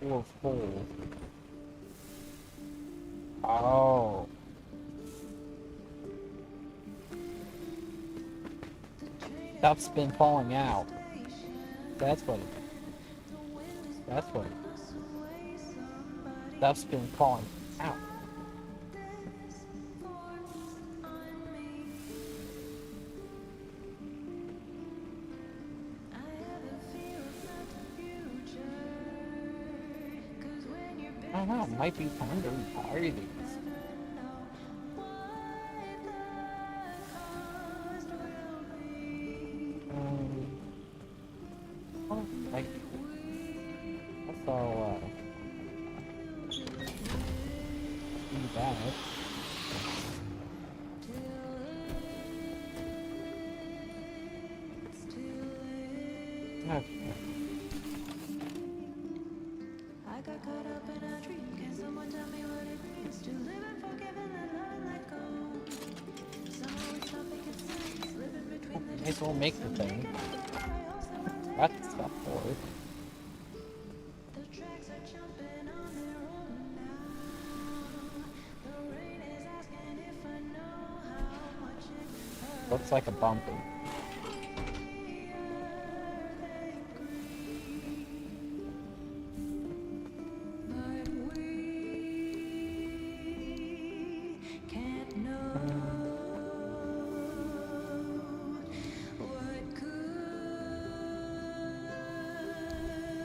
Or full? Oh. Stuff's been falling out. That's what it is. That's what it is. Stuff's been falling out. I don't know, it might be time to retire these. Well, like, that's all, do that. Okay. I got caught up in a dream. Can someone tell me what it means to live and forgive and then let go? Someone would stop making sense, living between the Might as well make the thing. Got the stuff for it. The tracks are jumping on their own now. The rain is asking if I know how much it hurts. Looks like a bumper. But we can't know what could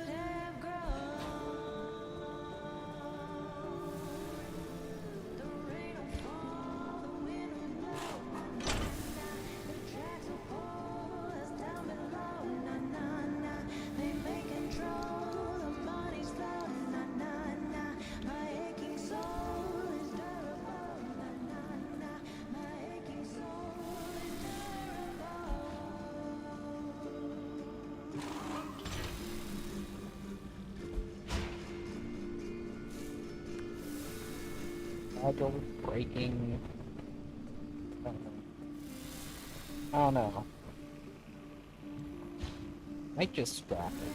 have grown. The rain will fall, the wind will blow. The tracks will pull us down below. Na na na, they may control the money's flow. Na na na, my aching soul is durable. Na na na, my aching soul is durable. Fragile, breaking. I don't know. Might just scrap it.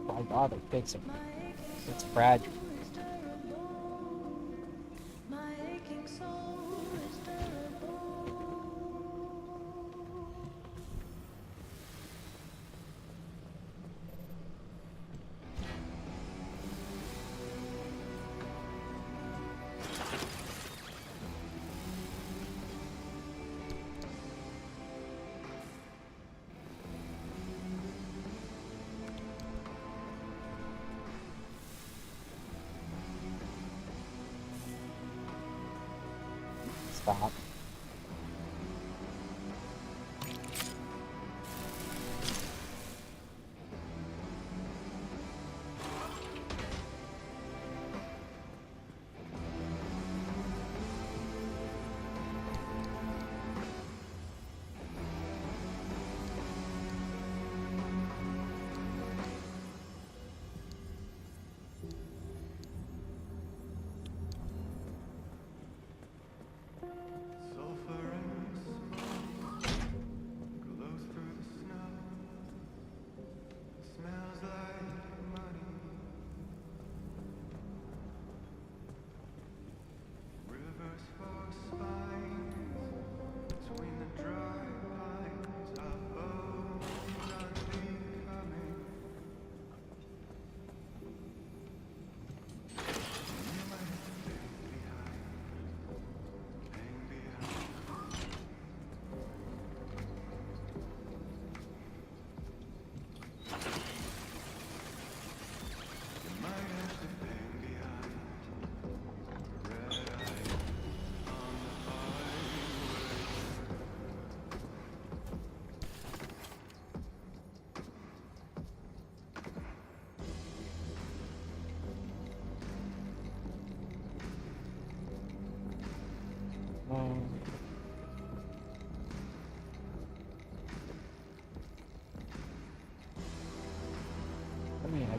Why bother fixing it? It's fragile. My aching soul is durable. Stop.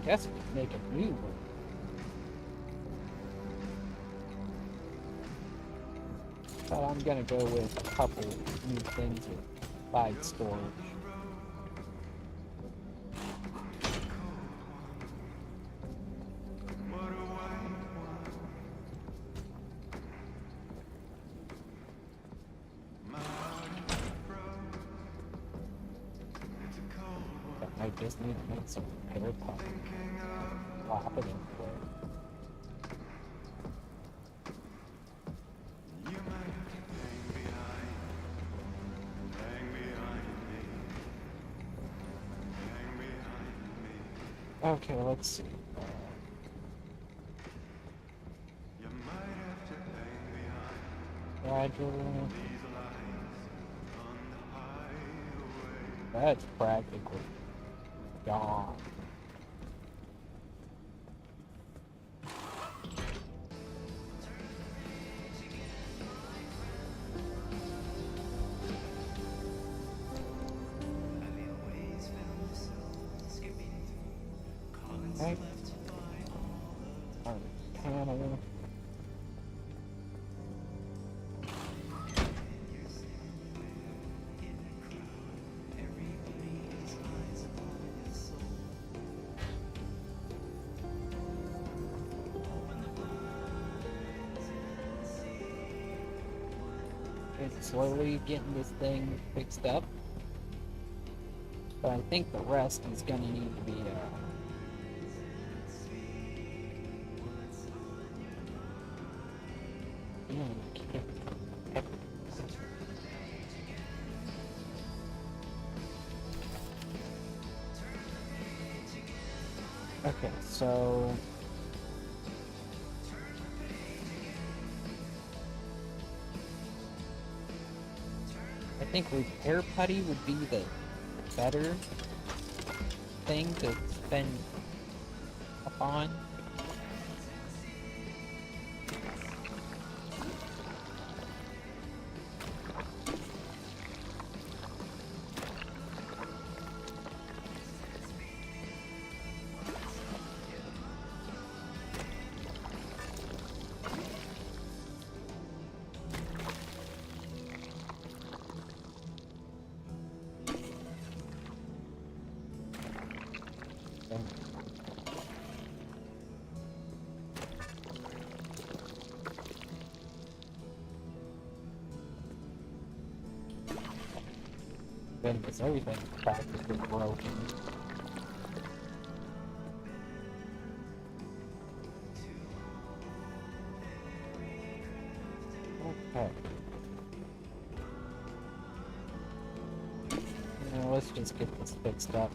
guess we could make a new one. But I'm gonna go with a couple new things with 5 storage. What a white one. My heart froze. It's a cold one. I just need to make some hair pop. Thinking of Plop it in there. you might have to hang behind me. Hang behind me. Okay, let's see. You might have to hang behind Gradually. these lights on the highway. That's practically gone. Okay. Panel. It's slowly getting this thing fixed up. But I think the rest is gonna need to be okay, so I think repair putty would be the better thing to spend upon. Goodness, everything's practically broken. Okay. Now let's just get this fixed up.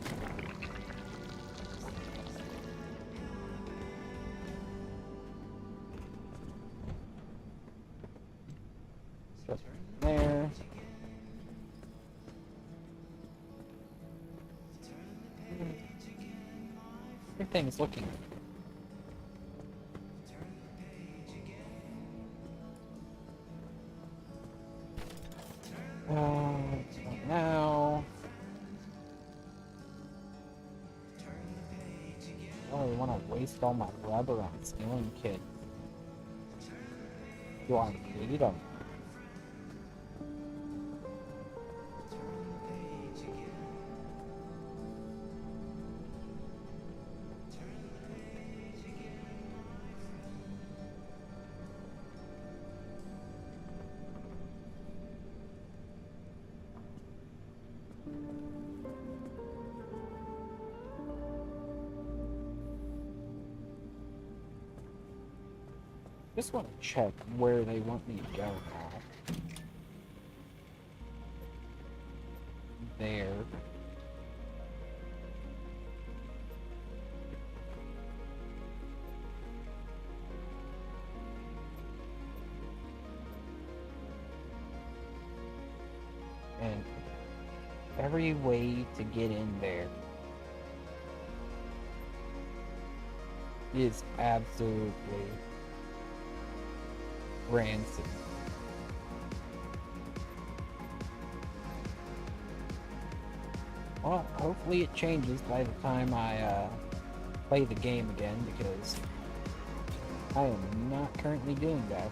Just there. Everything's looking. Now. I don't really want to waste all my rubber on stealing kits. Do I need them? Just want to check where they want me to go now. There. And every way to get in there is absolutely rancid. Well, hopefully it changes by the time I play the game again because I am not currently doing that.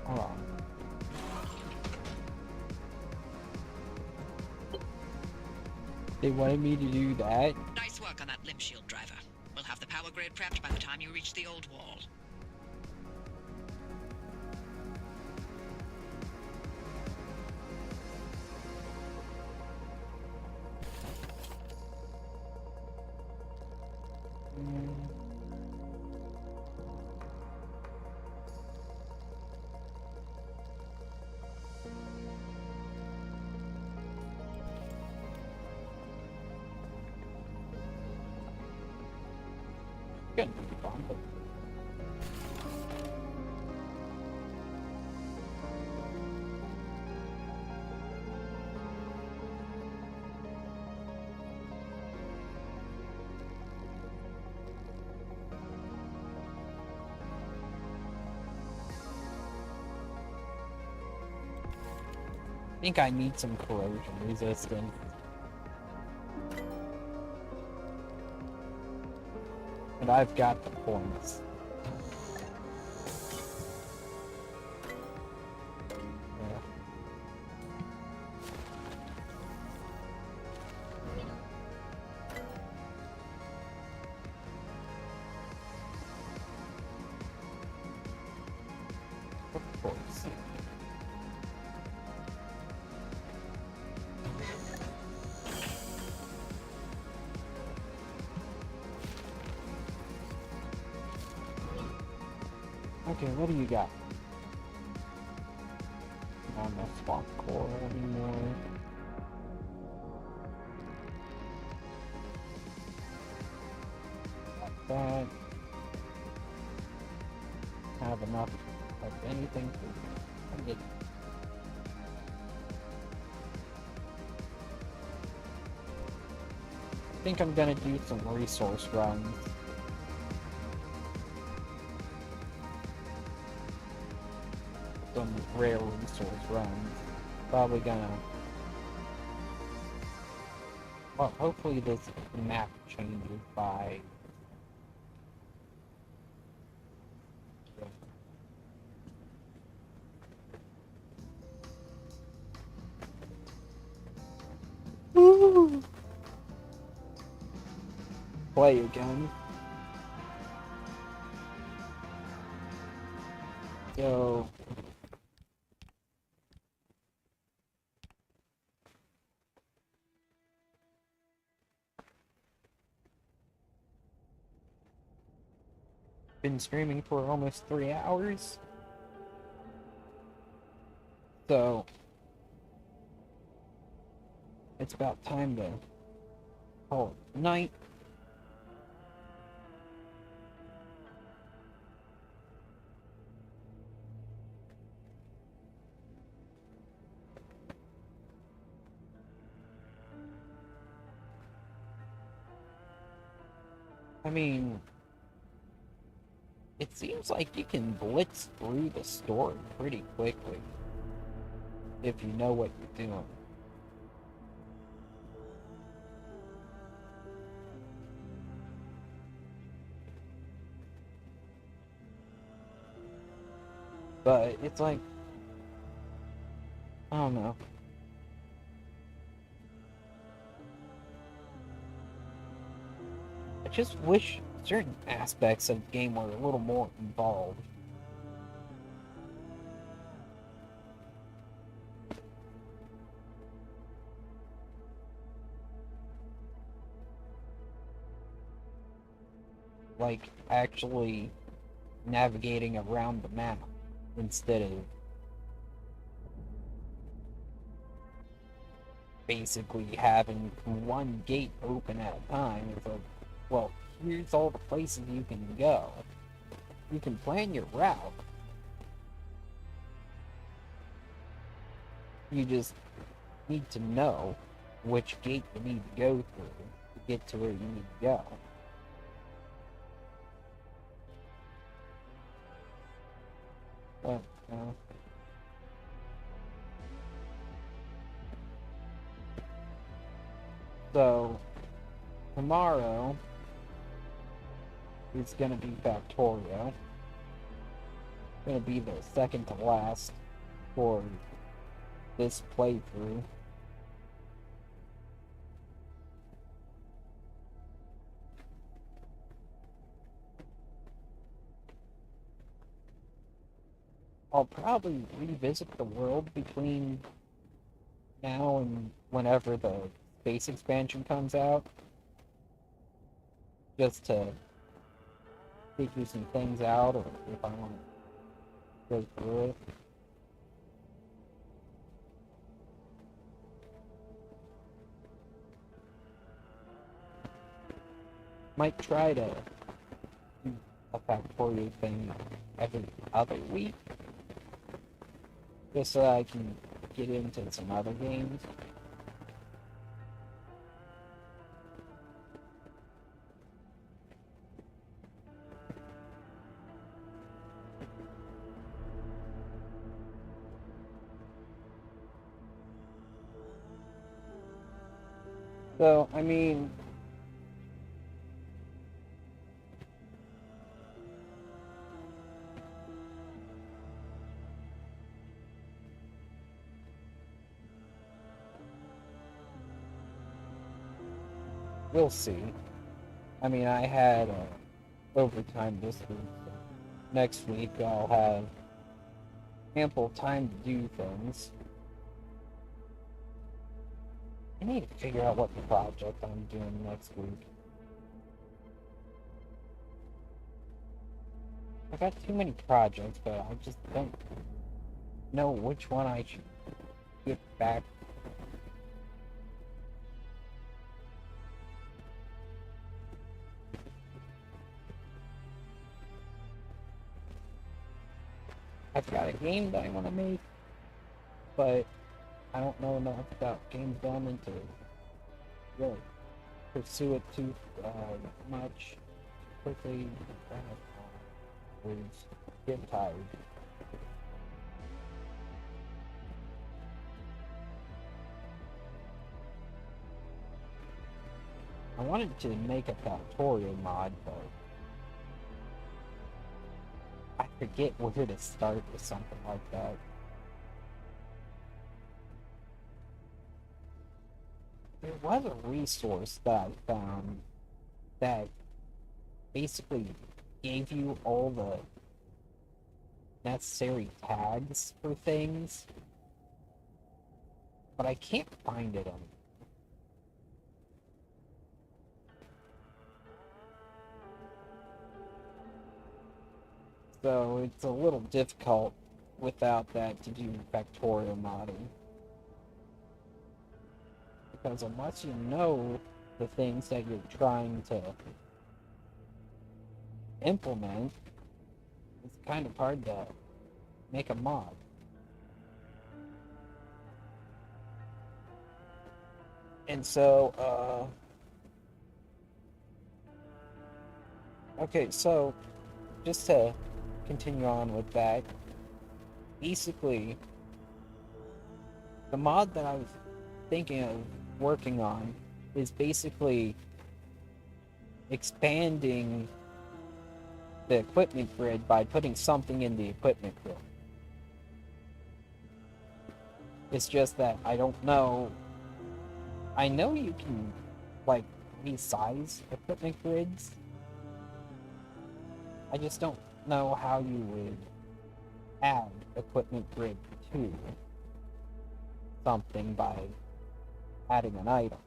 Hold on. They wanted me to do that? Nice work on that limb shield, driver. We'll have the power grid prepped by the time you reach the old wall. Good. Fun, but I think I need some corrosion resistance. And I've got the points. Yeah. Of course. Okay, what do you got? Not enough swamp core anymore. Like that. Have enough of anything to get. I think I'm gonna do some resource runs. Some rare resource runs. Probably gonna. Well, hopefully this map changes by. Woo! Play again. Yo. Been streaming for almost 3 hours. So it's about time to call it night. I mean, it seems like you can blitz through the story pretty quickly if you know what you're doing. But it's like, I don't know. I just wish certain aspects of the game were a little more involved. Like actually navigating around the map instead of basically having one gate open at a time. It's like, well, here's all the places you can go. You can plan your route. You just need to know which gate you need to go through to get to where you need to go. But, you know. So, tomorrow is gonna be Factorio. Gonna be the second to last for this playthrough. I'll probably revisit the world between now and whenever the space expansion comes out, just to figure some things out, or if I want to go through it. Might try to do a Factorio thing every other week, just so I can get into some other games. So, I mean, we'll see. I mean, I had overtime this week. So next week I'll have ample time to do things. I need to figure out what project I'm doing next week. I got too many projects, but I just don't know which one I should get back. I've got a game that I want to make, but I don't know enough about game development to really pursue it too much quickly. Words get tired. I wanted to make a Factorio mod, but I forget where to start with something like that. There was a resource that I found that basically gave you all the necessary tags for things, but I can't find it anymore. So it's a little difficult without that to do Factorio modding. Because unless you know the things that you're trying to implement, it's kind of hard to make a mod. And so, okay, so just to continue on with that, basically, the mod that I was thinking of working on is basically expanding the equipment grid by putting something in the equipment grid. It's just that I don't know. I know you can, like, resize equipment grids. I just don't know how you would add equipment grid to something by adding an item.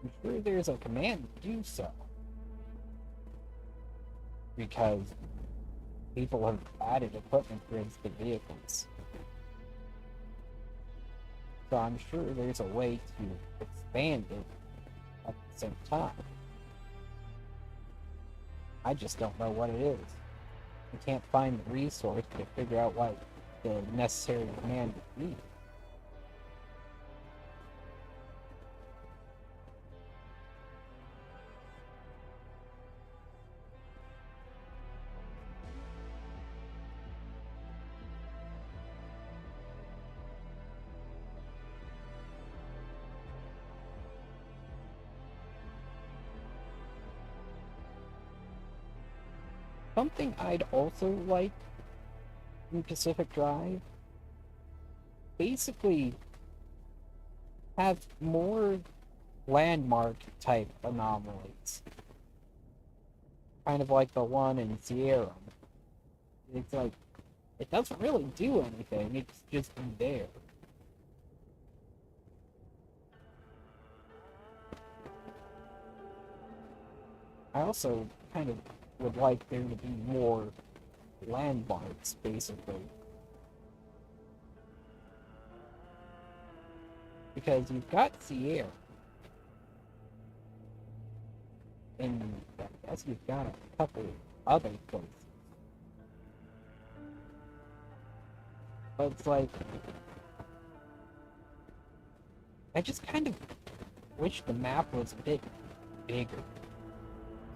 I'm sure there's a command to do so, because people have added equipment grids to vehicles. So I'm sure there's a way to expand it at the same time. I just don't know what it is. I can't find the resource to figure out what the necessary command would be. Something I'd also like in Pacific Drive, basically have more landmark type anomalies. Kind of like the one in Sierra. It's like, it doesn't really do anything, it's just there. I also kind of would like there to be more landmarks, basically. Because you've got Sierra. And I guess you've got a couple other places. But it's like, I just kind of wish the map was a bit bigger.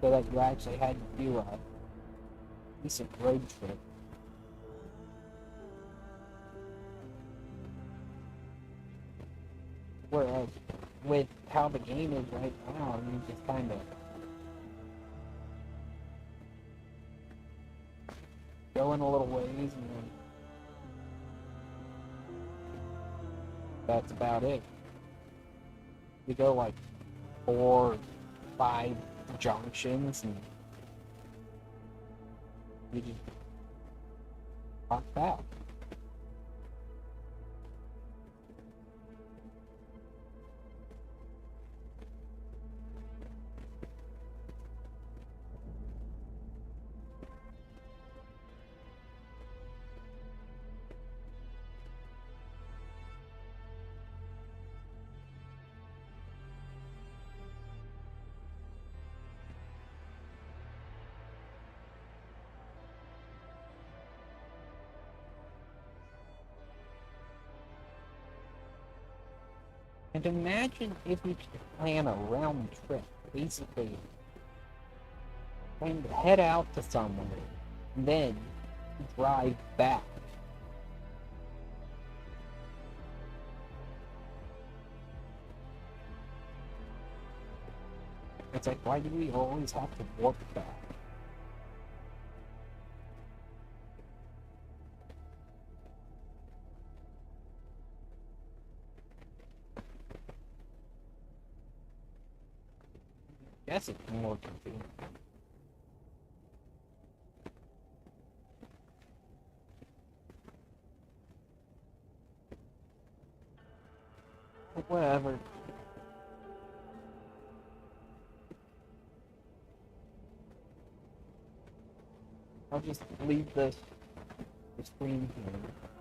So that you actually had to do a decent road trip. Whereas, with how the game is right now, you just kind of go in a little ways and then that's about it. You go like 4 or 5 junctions and you just pop out. And imagine if we could plan a round trip, basically plan to head out to somewhere, and then drive back. It's like, why do we always have to warp back? Guess it's more convenient. But whatever. I'll just leave the screen here.